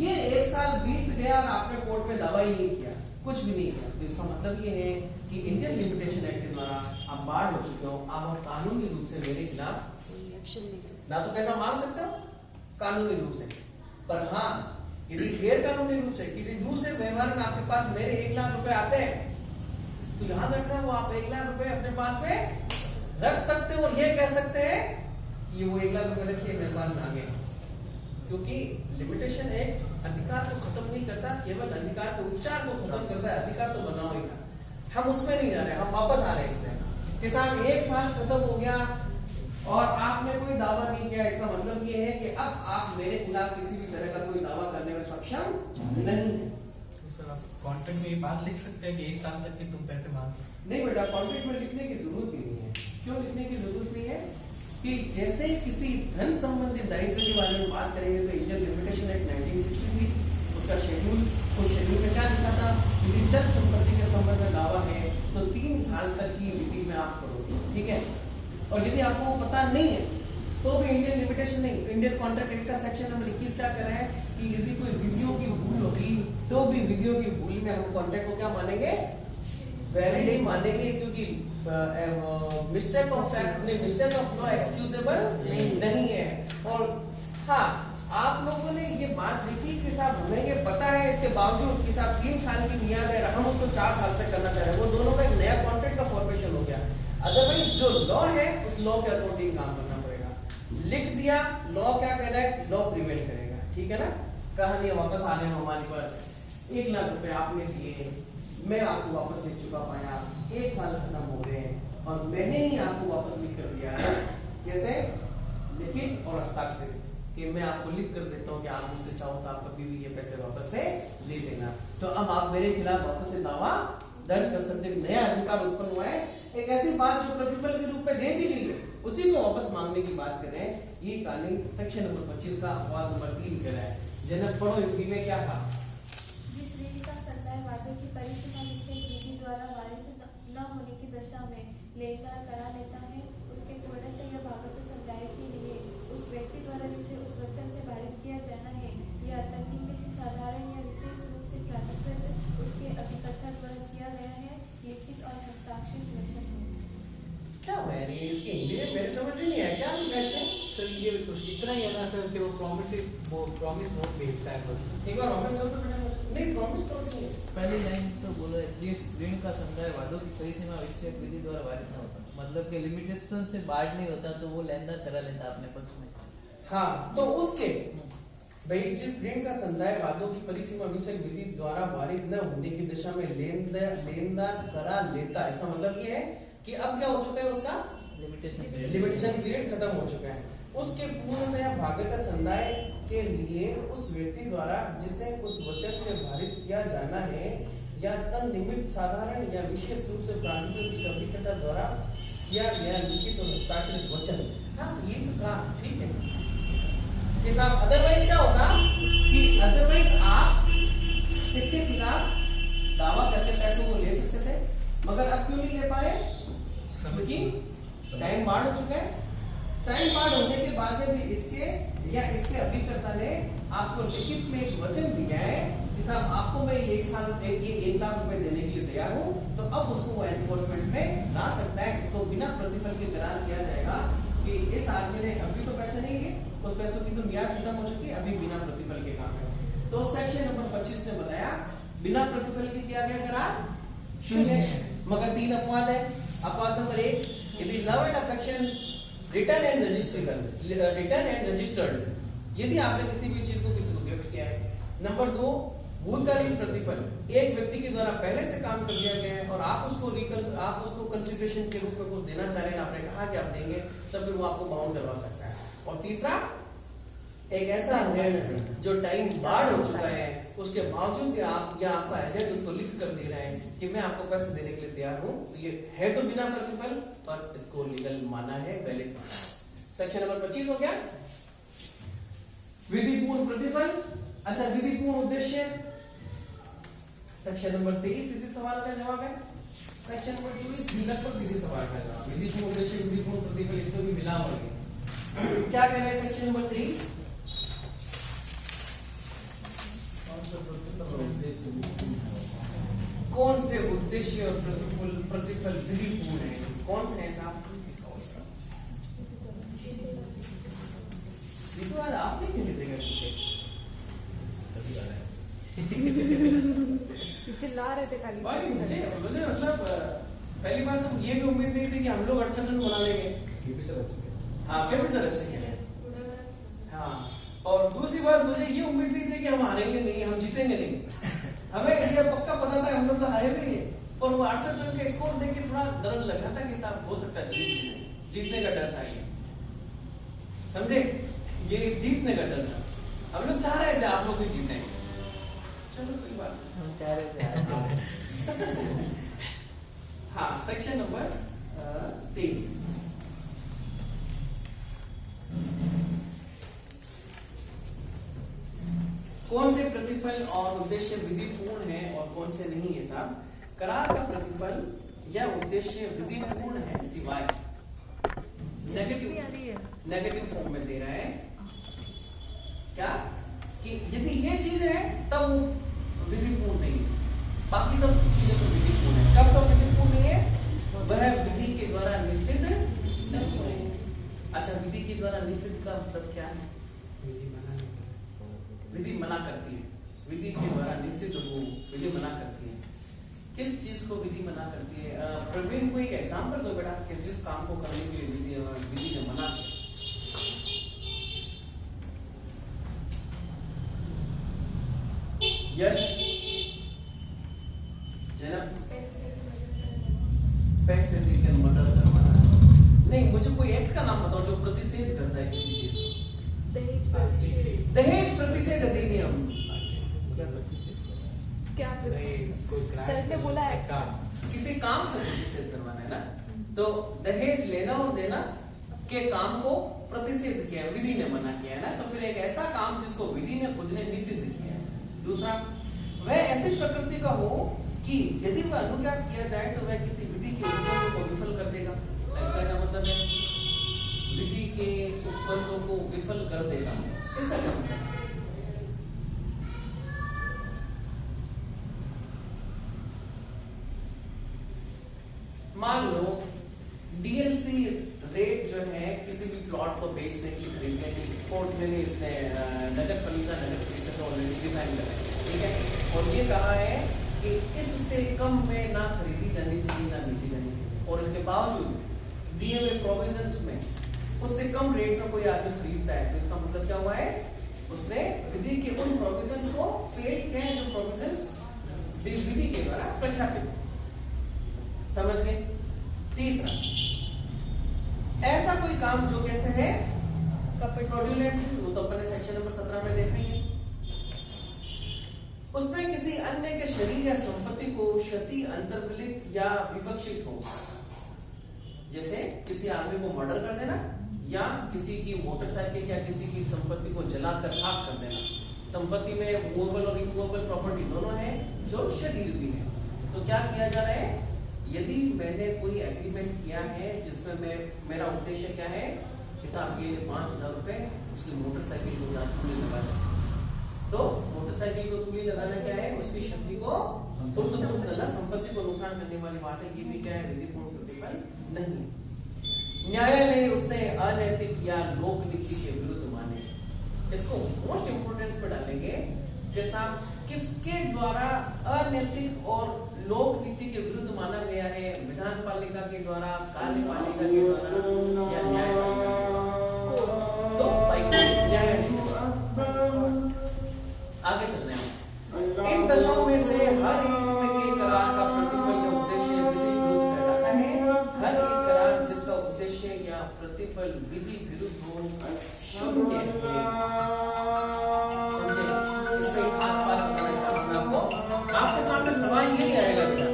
ये 1 साल बीत गया और आपने कोर्ट में दावा ही नहीं किया, कुछ भी नहीं किया, तो इसका मतलब ये है कि इंडियन लिमिटेशन एक्ट के द्वारा आप बाढ़ हो चुके हो। आप कानूनी रूप से मेरे खिलाफ Action legal. ना तो पैसा मांग सकते हो कानूनी रूप से, पर हाँ यदि गैर कानूनी रूप से किसी दूसरे व्यवहार में आपके पास मेरे 1 लाख रुपए आते हैं तो ध्यान रखना वो आप 1 लाख रुपए अपने पास में रख सकते हो और ये कह सकते हैं कि वो 1 लाख रुपए रखिए मेरे पास आ गए, क्योंकि लिमिटेशन एक अधिकार को खत्म नहीं करता, केवल अधिकार के उच्चार को खत्म करता है। अधिकार तो बनाओ ही ना, हम उसमें नहीं जा रहे, हम वापस आ रहे हैं इसमें कि साहब 1 साल खत्म हो गया और आपने कोई दावा नहीं किया। इसका मतलब ये है कि अब आप मेरे खिलाफ किसी भी तरह का कोई दावा करने में सक्षम नहीं है। तो सर आप कॉन्ट्रैक्ट में ये बात लिख सकते हैं कि 1 साल तक के तुम पैसे मांग। नहीं बेटा, कॉन्ट्रैक्ट में लिखने की जरूरत ही नहीं है। क्यों लिखने की जरूरत नहीं है कि जैसे किसी धन संबंधी दायित्व के बारे में बात करेंगे तो इंडियन लिमिटेशन एक्ट 1963 उसका शेड्यूल, उस शेड्यूल में क्या लिखा था, यदि चल संपत्ति के संबंध में दावा है तो 3 साल तक की विधि में आप करोगे। ठीक है, और यदि आपको पता नहीं है तो भी इंडियन लिमिटेशन नहीं, इंडियन कॉन्ट्रैक्ट एक्ट का सेक्शन नंबर 21 क्या कह रहा है कि यदि कोई विधियों की भूल होगी तो भी विधियों की भूल में हम कॉन्ट्रैक्ट को क्या मानेंगे, वैलिड नहीं मानेंगे, क्योंकि मिस्टेक ऑफ फैक्ट में मिस्टेक ऑफ लॉ एक्सक्यूजेबल नहीं है। और हाँ, आप लोगों ने ये बात देखी कि साहब हमें ये पता है, इसके बावजूद कि साहब 3 साल की मियाद है, हम उसको 4 साल तक करना चाह रहे हैं, वो दोनों का एक नया कॉन्ट्रैक्ट का फॉर्मेशन हो गया। अदरवाइज जो लॉ है उस लॉ के अकॉर्डिंग काम करना पड़ेगा। लिख दिया, लॉ क्या कह रहा है, लॉ प्रिवेल करेगा, ठीक है ना। कहानी वापस आ रहे हमारी पर 1 लाख रुपए आपने दिए, मैं आपको वापस लिख चुका पाया, 1 साल खत्म हो गए और मैंने ही आपको वापस लिख कर दिया है, कैसे, लिखित और हस्ताक्षरित, कि मैं आपको लिख कर देता हूँ कि आप मुझसे चाहो तो आप कभी भी ये पैसे वापस से ले लेना। तो अब आप मेरे खिलाफ वापस से दावा दर्ज कर सकते हैं, नया अधिकार उत्पन्न हुआ है। एक ऐसी बात जो प्रतिफल के रूप में दे दी गई है उसी को वापस मांगने की बात कर रहे हैं। ये कहानी सेक्शन नंबर 25 का अपवाद नंबर 3 कह रहा है। जनक पढ़ो, हिंदी में क्या था। जिस ऋण का संदाय वादों की परिसीमा निश्चित विधि द्वारा वारित न होने की दशा में लेनदार करा लेता है, उसके पूर्णतः या भागवत संदाय के लिए उस व्यक्ति द्वारा जिसे उस वचन से वारित किया जाना है या तन्निमित्त साधारण या विशेष रूप से प्राधिकृत उसके अभिकर्ता द्वारा किया गया है, लिखित और हस्ताक्षरित वचन है। क्या हुआ है इसकी हिंदी में मेरे समझ में नहीं आया, क्या हम कहते हैं सर ये कुछ इतना ही है ना सर कि वो प्रॉमिस नोट भेजता है बस। एक बार वापस कर दो बेटा। नहीं, प्रॉमिस तो नहीं है। पहली लाइन तो बोलो है, जिस ऋण का संदाय वादों की परिसीमा विषय विधि द्वारा वारित न होता, मतलब कि लिमिटेशन से बाहर नहीं होता तो वो लेनदार करा लेता अपने पक्ष में। हाँ, तो उसके भाई जिस ऋण का संदाय वादों की परिसीमा विषय विधि द्वारा वारित न होने की दशा में लेनदार करा लेता, इसका मतलब ये है कि अब क्या हो चुका है, उसका लिमिटेशन पीरियड खत्म हो चुका है। उसके पूर्णतया भागता संदाय के लिए उस व्यक्ति द्वारा जिसे उस वचन से वारित किया जाना है या तन्निमित्त साधारण या विशेष रूप से प्राधिकृत उसके अभिकर्ता द्वारा किया गया लिखित और हस्ताक्षरित वचन। हाँ, ये तो कहा, ठीक है कि साहब अदरवाइज क्या होगा कि अदरवाइज आप इसके खिलाफ दावा करके पैसों को ले सकते थे, मगर अब क्यों नहीं ले पा रहे, क्योंकि टाइम पार हो चुका है। टाइम पार होने के बाद भी इसके या इसके अभिकर्ता ने आपको लिखित में एक वचन दिया है कि साहब आपको मैं ये 1 लाख रुपए देने के लिए तैयार हूँ, तो अब उसको वो एनफोर्समेंट में ला सकता है। इसको बिना प्रतिफल के करार किया जाएगा कि इस आदमी ने अभी तो पैसे नहीं लिए, उस पैसों की तो मियाद खत्म हो चुकी है, अभी बिना प्रतिफल के काम है। तो सेक्शन नंबर 25 ने बताया बिना प्रतिफल के किया गया करार 0, मगर 3 अपवाद है। अपवाद नंबर 1, यदि love and affection return and registered, यदि आपने किसी भी चीज को किसी को गिफ्ट किया है। नंबर 2, भूतकालीन प्रतिफल, एक व्यक्ति के द्वारा पहले से काम कर दिया गया है और आप उसको कंसिडरेशन के रूप में कुछ देना चाह रहे हैं, आपने कहा कि आप देंगे, तब फिर वो आपको बाउंड करवा सकता है। और तीसरा, एक ऐसा ऋण जो टाइम बाढ़ हो चुका है, उसके बावजूद भी आप या आपका एजेंट उसको लिख कर दे रहा है कि मैं आपको पैसे देने के लिए तैयार हूं, तो ये है तो बिना प्रतिफल और इसको लीगल माना है, वैलिड माना है। सेक्शन नंबर 25 हो गया। विधिपूर्ण प्रतिफल, अच्छा विधिपूर्ण उद्देश्य, सेक्शन नंबर 23 इसी सवाल का जवाब है। सेक्शन नंबर 24 भी लगभग इसी सवाल का जवाब। विधिपूर्ण उद्देश्य, विधिपूर्ण प्रतिफल, इसको भी मिला हुआ है। क्या कह रहे हैं सेक्शन नंबर 23? कौन से उद्देश्य और प्रतिफल विधिपूर्ण है, कौन से हैं साहब? ये तो आज आप नहीं देगा चिल्ला रहे थे खाली। मुझे मतलब पहली बात तो ये भी उम्मीद नहीं थी कि हम लोग अच्छा बना लेंगे। हाँ, क्यों सर अच्छे हैं। हाँ, और दूसरी बात मुझे ये उम्मीद नहीं थी कि हम हारेंगे नहीं, हम जीतेंगे नहीं। हमें ये पक्का पता था हम लोग तो हारे भी नहीं, और वो 68 रन का स्कोर देख के थोड़ा डर लग रहा था कि साहब हो सकता है जीतने का डर था। समझे, ये जीतने का डर था। हम लोग चाह रहे थे आप लोग भी जीते। चलो कोई बात, हम चाह रहे थे। हाँ, सेक्शन नंबर 23। कौन से प्रतिफल और उद्देश्य विधिपूर्ण है और कौन से नहीं है साहब? करार का प्रतिफल या उद्देश्य विधिपूर्ण है सिवाय भी आ रही है। नेगेटिव फॉर्म में दे रहा है क्या कि यदि ये चीज है तब वो विधिपूर्ण नहीं है, बाकी सब चीजें तो विधिपूर्ण है। कब तो विधिपूर्ण नहीं है, वह विधि के द्वारा निषिद्ध नहीं है। अच्छा, विधि के द्वारा निषिद्ध का मतलब क्या है? विधि मना करती है, विधि के द्वारा निषिद्ध हो, विधि मना करती है। किस चीज को विधि मना करती है? प्रवीण को एक एग्जांपल दो बेटा कि जिस काम को करने के लिए विधि ने मना किया। यश, जैनब, पैसे देकर मदद करवाना। नहीं, मुझे कोई एक्ट का नाम बताओ जो प्रतिषेध करता है किसी चीज को। दहेज प्रतिषेध। दहेज प्रतिषेध अधिनियम। क्या सर ने बोला है किसी काम को प्रतिषेध करवाना है ना, तो दहेज लेना और देना के काम को प्रतिषेध किया है, विधि ने मना किया है ना, तो फिर एक ऐसा काम जिसको विधि ने खुद ने निषिद्ध किया है। दूसरा, वह ऐसी प्रकृति का हो कि यदि वह अनुज्ञात किया जाए तो वह किसी विधि के उपबंधों को विफल कर देगा। ऐसा क्या मतलब है? विधि के उपबंधों को विफल कर देगा, इसका क्या मतलब है? मान लो डीएलसी रेट जो है किसी भी प्लॉट को बेचने के लिए, खरीदने के लिए, कोर्ट में इसने नगर पालिका नगर परिषद को ऑलरेडी डिफाइन करा है, ठीक है, और ये कहा है कि इससे कम में ना खरीदी जानी चाहिए ना बेची जानी चाहिए, और इसके बावजूद दिए हुए प्रोविजंस में उससे कम रेट में कोई आदमी खरीदता है, तो इसका मतलब क्या हुआ है? उसने विधि के उन प्रोविजंस को फेल किया है जो प्रोविजंस विधि के द्वारा प्रख्यापित। समझ गए? तीसरा, ऐसा कोई काम जो कैसे है फ्रॉडुलेंट, वो तो अपने सेक्शन नंबर 17 में देखेंगे। उसमें किसी अन्य के शरीर या संपत्ति को क्षति, अंतर्वलित या विवक्षित हो, जैसे किसी आदमी को मर्डर कर देना या किसी की मोटरसाइकिल या किसी की संपत्ति को जलाकर खाक कर देना। संपत्ति में मूवेबल और इमूवेबल प्रॉपर्टी दोनों है, जो शरीर भी है। तो क्या किया जा रहा है? यदि मैंने कोई एग्रीमेंट किया है जिसमें मेरा उद्देश्य क्या है कि साहब ये 5,000 रुपए उसकी मोटरसाइकिल को तूली लगाना, तो मोटरसाइकिल को तूली लगाना क्या है? उसकी शक्ति को करना, संपत्ति को नुकसान करने वाली बात है। ये भी क्या है? विधिपूर्ण प्रतिफल नहीं। न्यायालय उसे अनैतिक या लोक नीति के विरुद्ध माने। इसको मोस्ट इंपोर्टेंस पे डालेंगे कि साहब किसके द्वारा अनैतिक और लोक नीति के विरुद्ध माना गया है? विधान पालिका के द्वारा, कार्यपालिका के द्वारा या न्यायपालिका? तो न्यायालय। आगे चलते हैं। इन दशाओं में से हर एक में के करार का प्रतिफल या उद्देश्य विधि विरुद्ध कहलाता है। हर एक करार जिसका उद्देश्य या प्रतिफल विधि विरुद्ध हो शून्य है। समझे? इसमें एक खास बात बताना चाहूंगा आपको। आपके सामने सवाल यही आएगा बेटा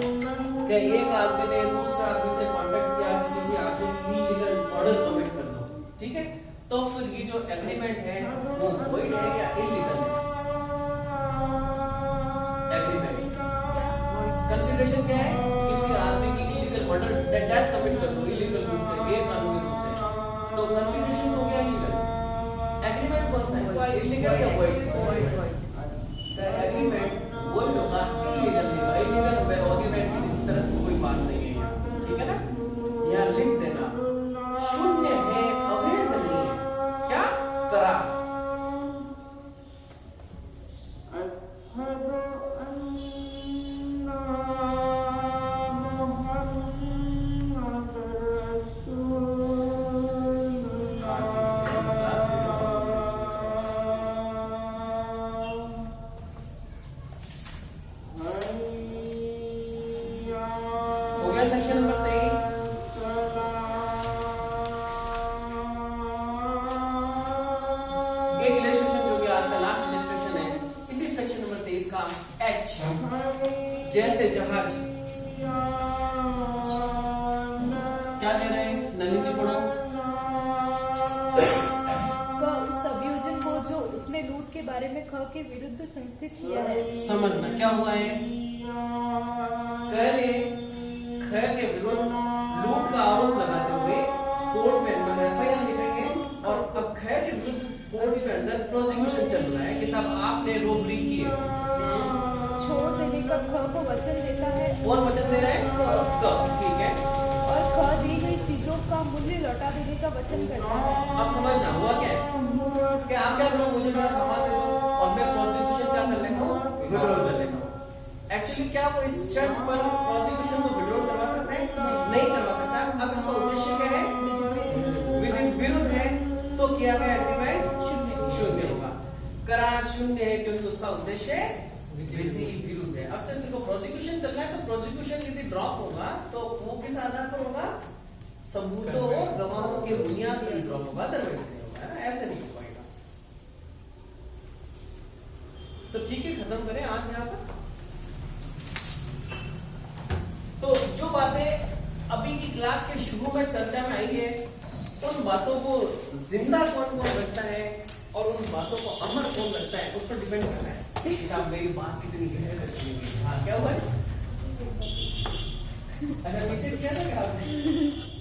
कि एक आदमी ने दूसरे आदमी से कॉन्ट्रैक्ट किया कि किसी आदमी की इलीगल मर्डर कमिट कर दो, ठीक है, तो फिर ये जो एग्रीमेंट है वो वैध है या इलीगल है? एग्रीमेंट कंसीडरेशन क्या है? किसी आदमी की इलीगल मर्डर डेथ कमिट कर दो, इलीगल रूप से, गैर कानूनी रूप से, तो कंसीडरेशन हो गया इलीगल। एग्रीमेंट कौन सा है? इलीगल या वैध? एग्रीमेंट वैध होगा, इलीगल नहीं होगा। इलीगल एग्रीमेंट की तरफ कोई बात नहीं है यहाँ, ठीक है ना? यहाँ लिख देना शून्य है, अवैध नहीं है। क्या? करार। Section number 23। एक इलस्ट्रेशन जो कि आज का लास्ट इलस्ट्रेशन है इसी सेक्शन नंबर 23 का एच, जैसे जहाज। क्या दे रहे हैं? नलिनी पढ़ो। उस अभियोजन को जो उसने लूट के बारे में ख के विरुद्ध संस्थित किया है। समझना क्या हुआ है? पहले ख के विरुद्ध लूट का आरोप लगाते हुए कोर्ट में जब प्रोसिक्यूशन चल रहा है कि साहब आपने रोबरी की है, छोड़ देने का ख को वचन देता है और वचन दे रहा है क, ठीक है। और ख दी गई चीजों का मूल्य लौटा देने का वचन करता है। अब समझना हुआ क्या है कि आप क्या करो, मुझे मेरा सामान दे दो और मैं प्रोसिक्यूशन क्या कर लेता हूँ, विड्रॉल कर लेता हूँ। एक्चुअली क्या वो इस शर्त पर प्रोसिक्यूशन को विड्रॉल करवा सकता है? नहीं करवा सकता। अब इसका उद्देश्य क्या है? विरुद्ध है तो किया गया एग्रीमेंट शून्य होगा। करार शून्य है क्योंकि उसका उद्देश्य विधि विरुद्ध है। अब तक देखो प्रोसिक्यूशन चल रहा है तो प्रोसिक्यूशन यदि ड्रॉप होगा तो वो किस आधार पर होगा? सबूतों और गवाहों के बुनियाद पर ड्रॉप होगा, अदरवाइज नहीं होगा, है ना? ऐसे नहीं हो पाएगा। तो ठीक है, खत्म करें आज यहाँ पर। तो जो बातें अभी की क्लास के शुरू में चर्चा में आई है, उन बातों को जिंदा कौन कौन रखता है और उन बातों को अमर कौन रखता है, उस पर डिपेंड करना है कि आप मेरी बात कितनी गहरी रखी है। हाँ, क्या हुआ है? अच्छा, पीछे किया था क्या आपने?